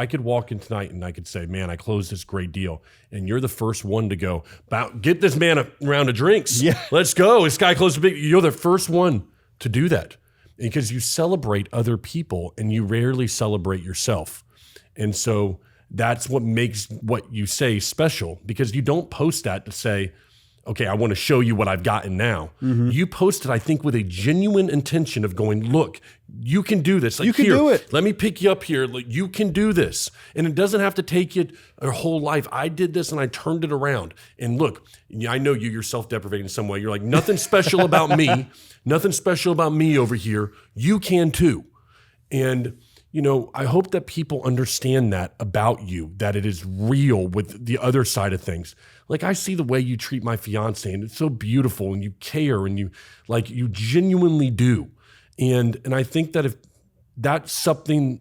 could walk in tonight and I could say, man, I closed this great deal. And you're the first one to go, get this man a round of drinks. Yeah. Let's go. This guy closed a big, you're the first one to do that. Because you celebrate other people and you rarely celebrate yourself. And so that's what makes what you say special, because you don't post that to say, okay, I want to show you what I've gotten now. Mm-hmm. You post it, I think, with a genuine intention of going, look, you can do this. You can do it. Let me pick you up here. You can do this. And it doesn't have to take you a whole life. I did this and I turned it around. And look, I know you're self-deprecating in some way. You're like, nothing special about me. Nothing special about me over here. You can too. And I hope that people understand that about you, that it is real with the other side of things. Like, I see the way you treat my fiance, and it's so beautiful, and you care, and you genuinely do. And I think that if that's something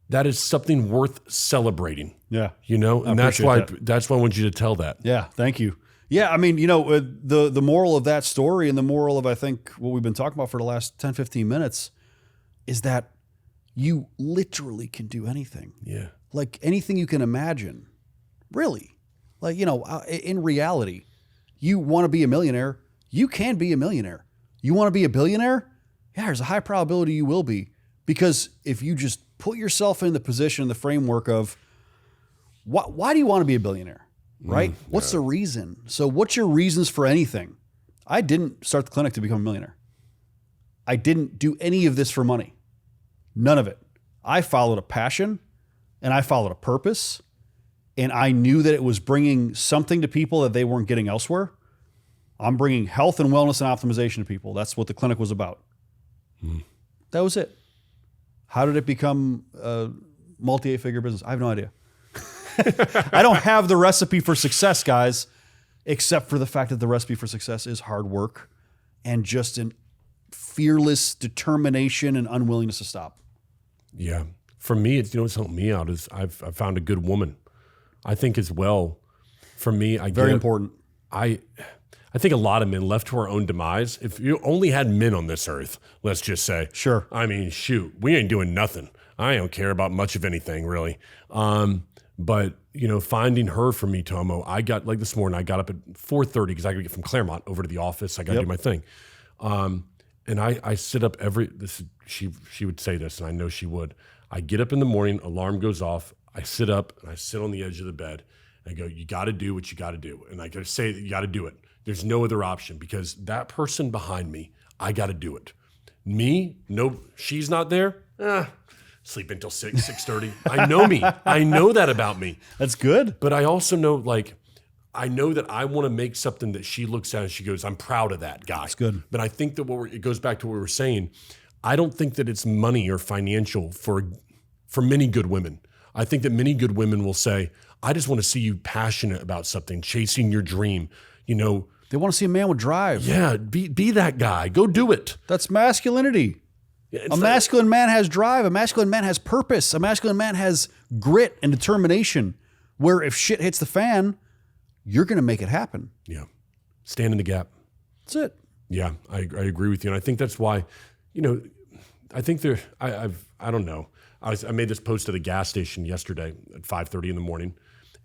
that is something worth celebrating. Yeah. And that's why I want you to tell that. Yeah. Thank you. Yeah, I mean, the moral of that story and the moral of, I think, what we've been talking about for the last 10, 15 minutes is that you literally can do anything. Yeah. Like anything you can imagine. Really. Like, in reality, you want to be a millionaire, you can be a millionaire. You want to be a billionaire? Yeah, there's a high probability you will be. Because if you just put yourself in the position, in the framework of why do you want to be a billionaire? Right? What's the reason? So what's your reasons for anything? I didn't start the clinic to become a millionaire. I didn't do any of this for money. None of it. I followed a passion and I followed a purpose, and I knew that it was bringing something to people that they weren't getting elsewhere. I'm bringing health and wellness and optimization to people. That's what the clinic was about. That was it. How did it become a multi-eight-figure business? I have no idea. I don't have the recipe for success, guys, except for the fact that the recipe for success is hard work and just an fearless determination and unwillingness to stop. Yeah. For me, it's, what's helped me out is I've found a good woman. I think as well, for me, Very important. I think a lot of men left to our own demise, if you only had men on this earth, let's just say. Sure. I mean, shoot, we ain't doing nothing. I don't care about much of anything, really. But, finding her for me, Tomo, I got, like this morning, I got up at 4:30 because I could get from Claremont over to the office. I got to do my thing. And I sit up she would say this, and I know she would. I get up in the morning, alarm goes off. I sit up and I sit on the edge of the bed. And I go, you got to do what you got to do. And I got to say that you got to do it. There's no other option because that person behind me, I got to do it. Me, no, she's not there. Sleep until 6:30. I know me. I know that about me. That's good. But I also know, I know that I want to make something that she looks at and she goes, I'm proud of that guy. That's good. But I think that it goes back to what we were saying. I don't think that it's money or financial for many good women. I think that many good women will say, I just want to see you passionate about something, chasing your dream. They want to see a man with drive. Yeah, be that guy. Go do it. That's masculinity. Yeah, a masculine man has drive. A masculine man has purpose. A masculine man has grit and determination, where if shit hits the fan, you're going to make it happen. Yeah. Stand in the gap. That's it. Yeah, I agree with you. And I think that's why, I think I don't know. I made this post at a gas station yesterday at 5:30 in the morning,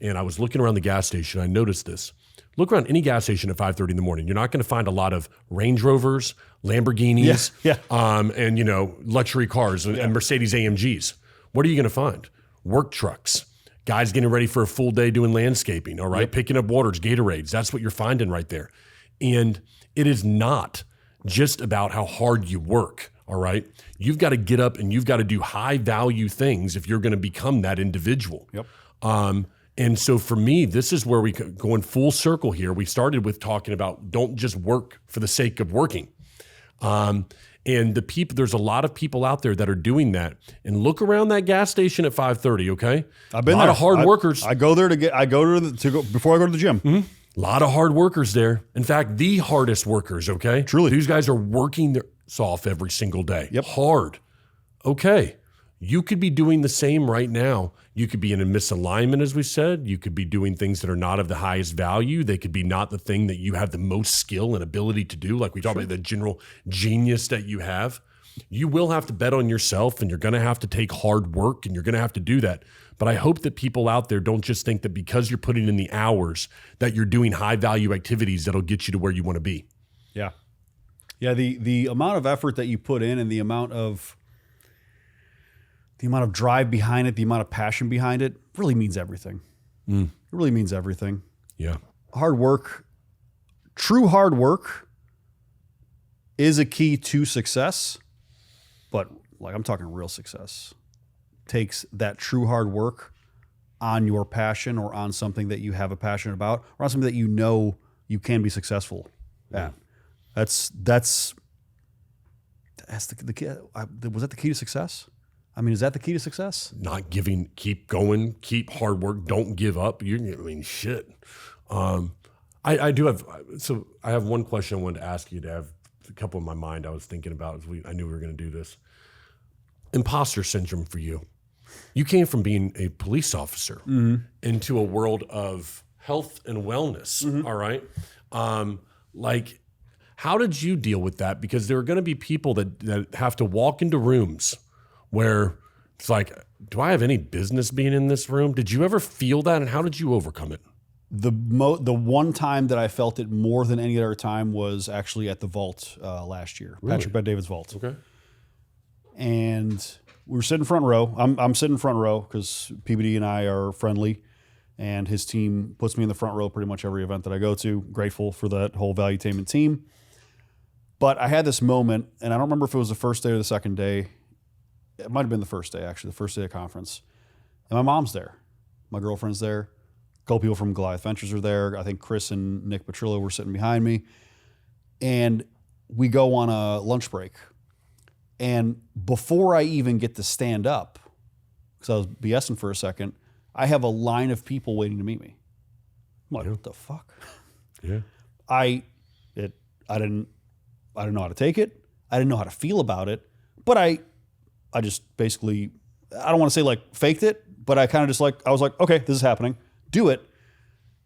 and I was looking around the gas station. I noticed this. Look around any gas station at 5:30 in the morning. You're not going to find a lot of Range Rovers, Lamborghinis, and luxury cars and Mercedes AMGs. What are you going to find? Work trucks, guys getting ready for a full day doing landscaping. All right, picking up waters, Gatorades. That's what you're finding right there. And it is not just about how hard you work. All right, you've got to get up and you've got to do high value things if you're going to become that individual. Yep. And so for me, this is where we go in full circle here. We started with talking about don't just work for the sake of working. And there's a lot of people out there that are doing that. And look around that gas station at 5:30. Okay, I've been a lot of hard workers. I go there before I go to the gym. Mm-hmm. A lot of hard workers there. In fact, the hardest workers. Okay, truly, these guys are working their ass off every single day. Yep, hard. Okay. You could be doing the same right now. You could be in a misalignment, as we said. You could be doing things that are not of the highest value. They could be not the thing that you have the most skill and ability to do, like we talked about the general genius that you have. You will have to bet on yourself, and you're going to have to take hard work, and you're going to have to do that. But I hope that people out there don't just think that because you're putting in the hours that you're doing high-value activities that'll get you to where you want to be. Yeah. Yeah, the amount of effort that you put in and the amount of drive behind it, the amount of passion behind it really means everything. It really means everything. Yeah. Hard work, true hard work is a key to success, but I'm talking real success. Takes that true hard work on your passion or on something that you have a passion about or on something that you know you can be successful at. That's the key. Was that the key to success? I mean, is that the key to success? Not giving, keep going, keep hard work, don't give up. Shit. I do have, so I have one question I wanted to ask you to have a couple in my mind I was thinking about as I knew we were going to do this. Imposter syndrome for you. You came from being a police officer into a world of health and wellness. All right. Like, how did you deal with that? Because there are going to be people that have to walk into rooms where it's like, do I have any business being in this room? Did you ever feel that? And how did you overcome it? The one time that I felt it more than any other time was actually at the vault last year, really? Patrick Bet-David's vault. Okay. And we were sitting front row. I'm sitting front row because PBD and I are friendly, and his team puts me in the front row pretty much every event that I go to. Grateful for that whole Valuetainment team. But I had this moment, and I don't remember if it was the first day or the second day. It might have been the first day, actually, the first day of conference. And my mom's there. My girlfriend's there. A couple people from Goliath Ventures are there. I think Chris and Nick Petrillo were sitting behind me. And we go on a lunch break. And before I even get to stand up, because I was BSing for a second, I have a line of people waiting to meet me. I'm like, what the fuck? Yeah. I didn't know how to take it. I didn't know how to feel about it. But I just basically, I don't want to say like faked it, but I kind of just like, I was like, okay, this is happening. Do it.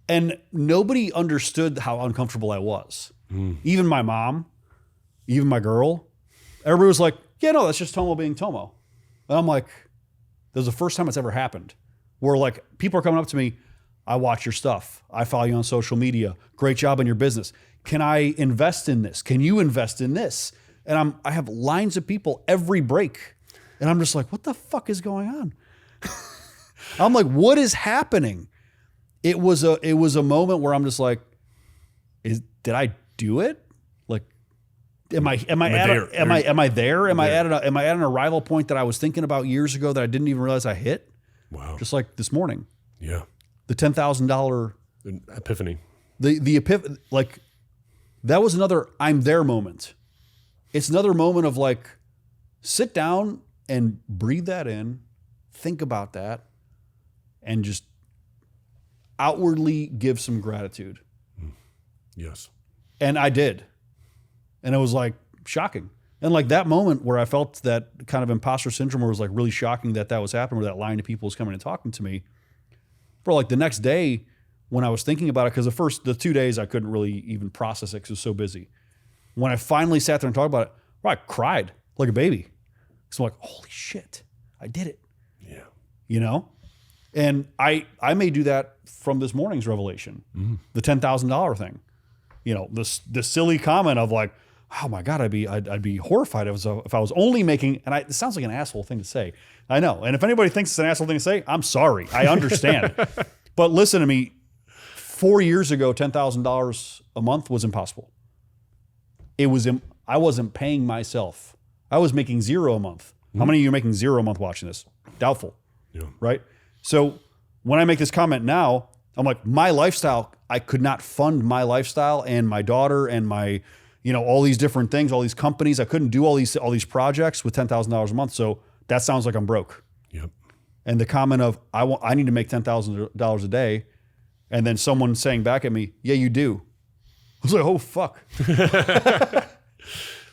And nobody understood how uncomfortable I was. Even my mom, even my girl, everybody was like, yeah, no, that's just Tomo being Tomo. And I'm like, this is the first time it's ever happened where like people are coming up to me, I watch your stuff. I follow you on social media. Great job in your business. Can I invest in this? Can you invest in this? And I have lines of people every break. And I'm just like, what the fuck is going on? I'm like, what is happening? It was a moment where I'm just like, did I do it? Like, am I there? Am I at an arrival point that I was thinking about years ago that I didn't even realize I hit? Wow. Just like this morning. Yeah. The $10,000 epiphany. The epiphany, like that was another I'm there moment. It's another moment of like, sit down and breathe that in, think about that, and just outwardly give some gratitude. Yes. And I did. And it was like shocking. And like that moment where I felt that kind of imposter syndrome where it was like really shocking that was happening, where that line of people was coming and talking to me. For like the next day when I was thinking about it, because the 2 days I couldn't really even process it because it was so busy. When I finally sat there and talked about it, well, I cried like a baby. So I'm like, holy shit, I did it. Yeah. You know? And I may do that from this morning's revelation, the $10,000 thing. You know, the silly comment of like, oh my God, I'd be horrified if I was only making, and it sounds like an asshole thing to say. I know. And if anybody thinks it's an asshole thing to say, I'm sorry. I understand. But listen to me. 4 years ago, $10,000 a month was impossible. I wasn't paying myself. I was making $0 a month. How many of you are making $0 a month watching this? Doubtful. Yeah. Right? So when I make this comment now, I'm like, my lifestyle, I could not fund my lifestyle and my daughter and my, all these different things, all these companies. I couldn't do all these projects with $10,000 a month. So that sounds like I'm broke. Yep. And the comment of, I need to make $10,000 a day. And then someone saying back at me, yeah, you do. I was like, oh, fuck.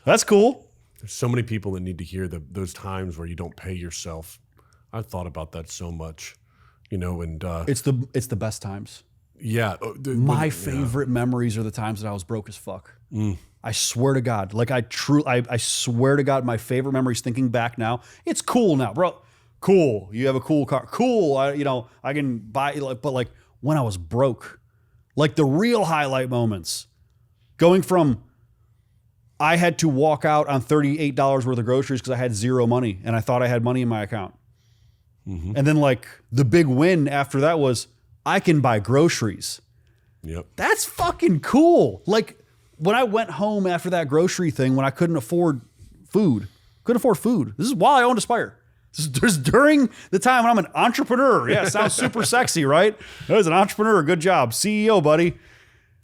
That's cool. There's so many people that need to hear those times where you don't pay yourself. I've thought about that so much, and it's the best times. Yeah. My favorite memories are the times that I was broke as fuck. I swear to God. Like I swear to God, my favorite memories thinking back now, it's cool now, bro. Cool. You have a cool car. Cool. I can buy, but like when I was broke, like the real highlight moments, going from, I had to walk out on $38 worth of groceries because I had zero money and I thought I had money in my account. And then like the big win after that was I can buy groceries. Yep. That's fucking cool. Like when I went home after that grocery thing, when I couldn't afford food. This is while I owned Aspire. This is during the time when I'm an entrepreneur. Yeah, sounds super sexy, right? I was an entrepreneur. Good job. CEO, buddy.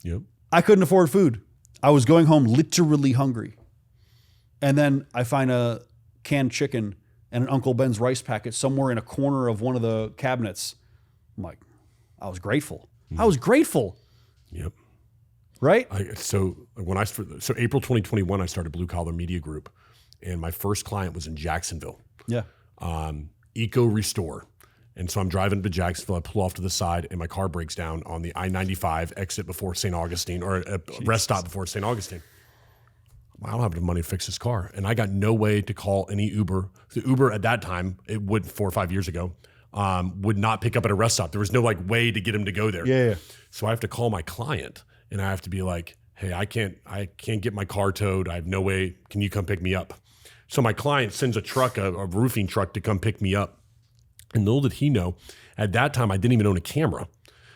Yep. I couldn't afford food. I was going home literally hungry. And then I find a canned chicken and an Uncle Ben's rice packet somewhere in a corner of one of the cabinets. I'm like, I was grateful. I was grateful. Yep. Right? So April 2021, I started Blue Collar Media Group, and my first client was in Jacksonville. Yeah. Eco Restore. And so I'm driving to Jacksonville. I pull off to the side, and my car breaks down on the I-95 exit before St. Augustine, or a rest stop before St. Augustine. I don't have the money to fix this car. And I got no way to call any Uber. The Uber at that time, it would 4 or 5 years ago, would not pick up at a rest stop. There was no like way to get him to go there. Yeah. So I have to call my client, and I have to be like, hey, I can't get my car towed. I have no way. Can you come pick me up? So my client sends a truck, a roofing truck, to come pick me up. And little did he know, at that time, I didn't even own a camera.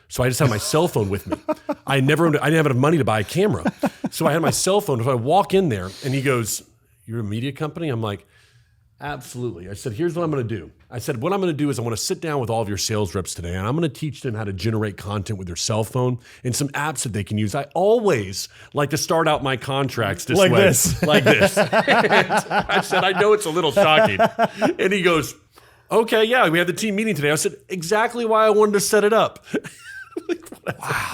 So I just had my cell phone with me. I didn't have enough money to buy a camera. So I had my cell phone. So I walk in there, and he goes, you're a media company? I'm like, absolutely. I said, here's what I'm going to do. I said, what I'm going to do is I'm going to sit down with all of your sales reps today, and I'm going to teach them how to generate content with their cell phone and some apps that they can use. I always like to start out my contracts this way. Like this. I said, I know it's a little shocking. And he goes, okay, yeah, we had the team meeting today. I said, exactly why I wanted to set it up. Wow.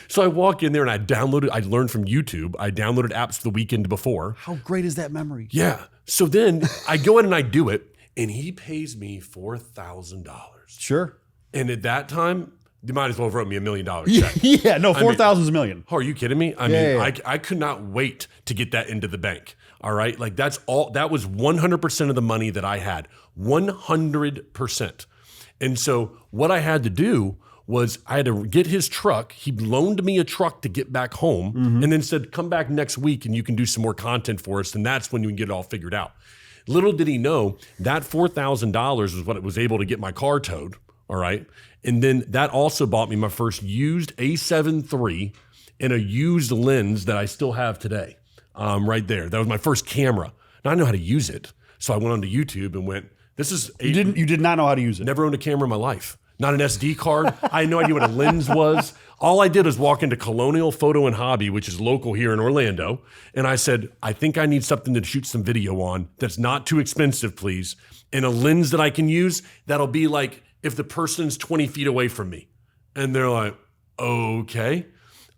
So I walk in there and I learned from YouTube. I downloaded apps the weekend before. How great is that memory? Yeah. So then I go in and I do it, and he pays me $4,000. Sure. And at that time, you might as well have wrote me $1 million check. Yeah, no, 4,000 is a million. Oh, are you kidding me? I could not wait to get that into the bank. All right. Like that was 100% of the money that I had. 100%. And so what I had to do was I had to get his truck. He loaned me a truck to get back home, and then said, come back next week and you can do some more content for us. And that's when you can get it all figured out. Little did he know that $4,000 was what it was able to get my car towed. All right. And then that also bought me my first used A7 III and a used lens that I still have today. Right there. That was my first camera. Now I know how to use it. So I went onto YouTube and went, you did not know how to use it. Never owned a camera in my life. Not an SD card. I had no idea what a lens was. All I did was walk into Colonial Photo and Hobby, which is local here in Orlando. And I said, I think I need something to shoot some video on that's not too expensive, please. And a lens that I can use that'll be like if the person's 20 feet away from me. And they're like, okay.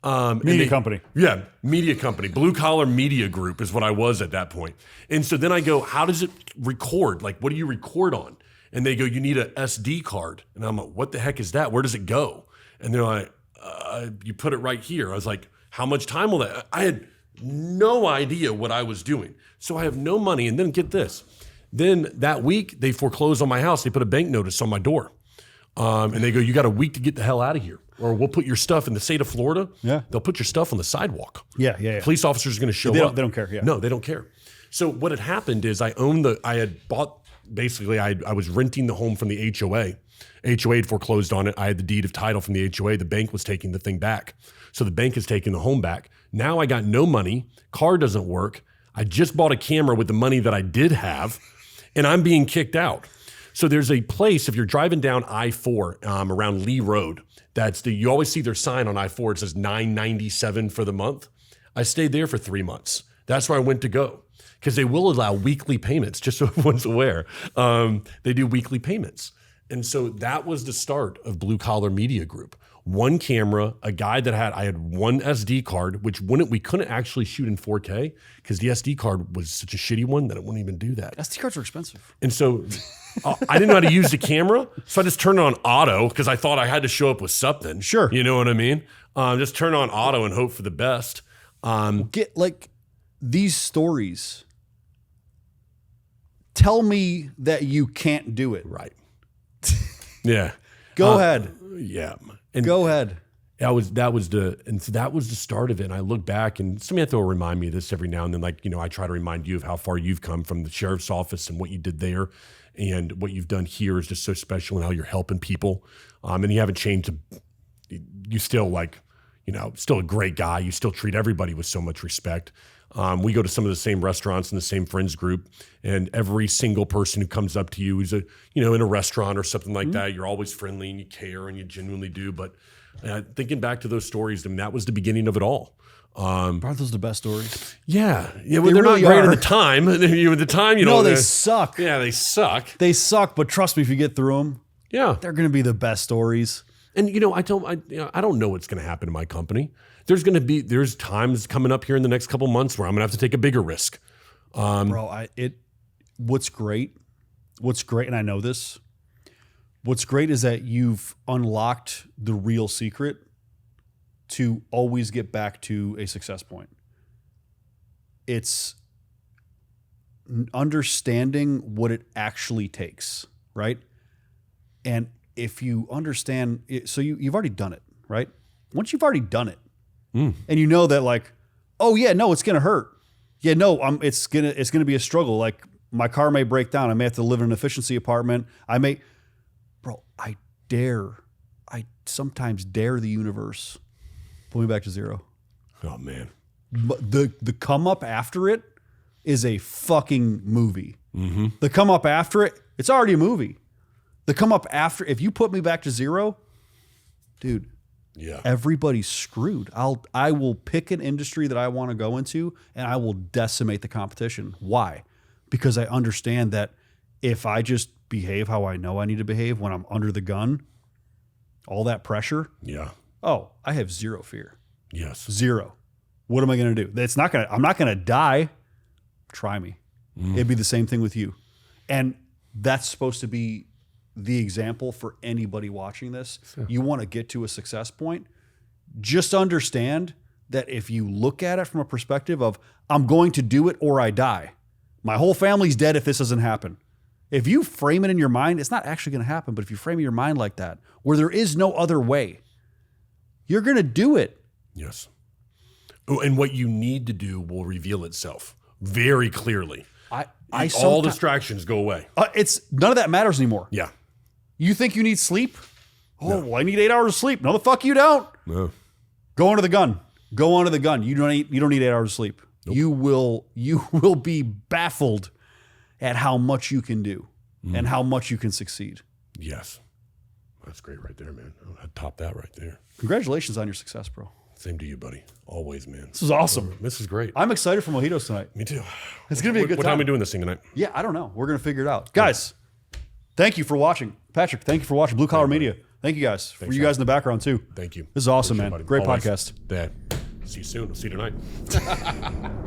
Media company. Yeah, media company. Blue Collar Media Group is what I was at that point. And so then I go, how does it record? Like, what do you record on? And they go, you need an SD card. And I'm like, what the heck is that? Where does it go? And they're like, you put it right here. I was like, how much time will that? I had no idea what I was doing. So I have no money. And then get this. Then that week, they foreclosed on my house. They put a bank notice on my door. And they go, you got a week to get the hell out of here. Or we'll put your stuff in the state of Florida. Yeah. They'll put your stuff on the sidewalk. Yeah. Police officers are going to show up. They don't care. Yeah. No, they don't care. So what had happened is I had bought, basically I was renting the home from the HOA. HOA had foreclosed on it. I had the deed of title from the HOA. The bank was taking the thing back. So the bank is taking the home back. Now I got no money. Car doesn't work. I just bought a camera with the money that I did have, and I'm being kicked out. So there's a place, if you're driving down I-4 around Lee Road, you always see their sign on I-4. It says $9.97 for the month. I stayed there for 3 months. That's where I went to go, because they will allow weekly payments, just so everyone's aware. They do weekly payments. And so that was the start of Blue Collar Media Group. One camera, a guy I had one SD card, which we couldn't actually shoot in 4K because the SD card was such a shitty one that it wouldn't even do that. SD cards are expensive. And so I didn't know how to use the camera. So I just turned it on auto because I thought I had to show up with something. Sure. You know what I mean? Just turn on auto and hope for the best. Get like these stories. Tell me that you can't do it. Right. Yeah. Go ahead. Yeah. And go ahead. That was the start of it. And I look back, and somebody has to remind me of this every now and then. Like, I try to remind you of how far you've come from the sheriff's office and what you did there, and what you've done here is just so special, and how you're helping people. And you haven't changed. You still still a great guy. You still treat everybody with so much respect. We go to some of the same restaurants in the same friends group, and every single person who comes up to you is in a restaurant or something like that, you're always friendly and you care and you genuinely do. But thinking back to those stories, that was the beginning of it all. Aren't those the best stories? Yeah. Well, they're really not great at the time. At the time, No, they suck. Yeah, they suck. They suck, but trust me, if you get through them, yeah, they're going to be the best stories. And I don't know what's going to happen to my company. There's times coming up here in the next couple months where I'm going to have to take a bigger risk. Bro, what's great, and I know this, What's great is that you've unlocked the real secret to always get back to a success point. It's understanding what it actually takes, right? And if you understand it, so you've already done it, right? Once you've already done it, and you know that, like, oh yeah, no, it's gonna hurt. Yeah, no, it's gonna be a struggle. Like, my car may break down. I may have to live in an efficiency apartment. I sometimes dare the universe. Pull me back to zero. Oh man. But the come up after it is a fucking movie. The come up after it, it's already a movie. The come up after, if you put me back to zero, dude, yeah, everybody's screwed. I will pick an industry that I want to go into and I will decimate the competition. Why? Because I understand that if I just behave how I know I need to behave when I'm under the gun, all that pressure. Yeah. Oh, I have zero fear. Yes. Zero. What am I going to do? I'm not going to die. Try me. It'd be the same thing with you. And that's supposed to be the example for anybody watching this. Sure. You want to get to a success point. Just understand that if you look at it from a perspective of, I'm going to do it or I die. My whole family's dead if this doesn't happen. If you frame it in your mind, it's not actually going to happen. But if you frame your mind like that, where there is no other way, you're going to do it. Yes. Oh, and what you need to do will reveal itself very clearly. All distractions go away. It's none of that matters anymore. Yeah. You think you need sleep? Oh, no. Well, I need 8 hours of sleep. No, the fuck you don't. No. Go onto the gun. Go onto the gun. You don't need 8 hours of sleep. Nope. You will be baffled at how much you can do and how much you can succeed. Yes. That's great right there, man. I'd top that right there. Congratulations on your success, bro. Same to you, buddy. Always, man. This is awesome. This is great. I'm excited for mojitos tonight. Me too. It's going to be a good time. What time are we doing this thing tonight? Yeah, I don't know. We're going to figure it out. Guys, thank you for watching. Patrick, thank you for watching Blue Collar Media. Thank you guys. Thanks, for you guys in the background too. Thank you. This is awesome, man. Great Always. podcast. Dad, see you soon. I'll see you tonight.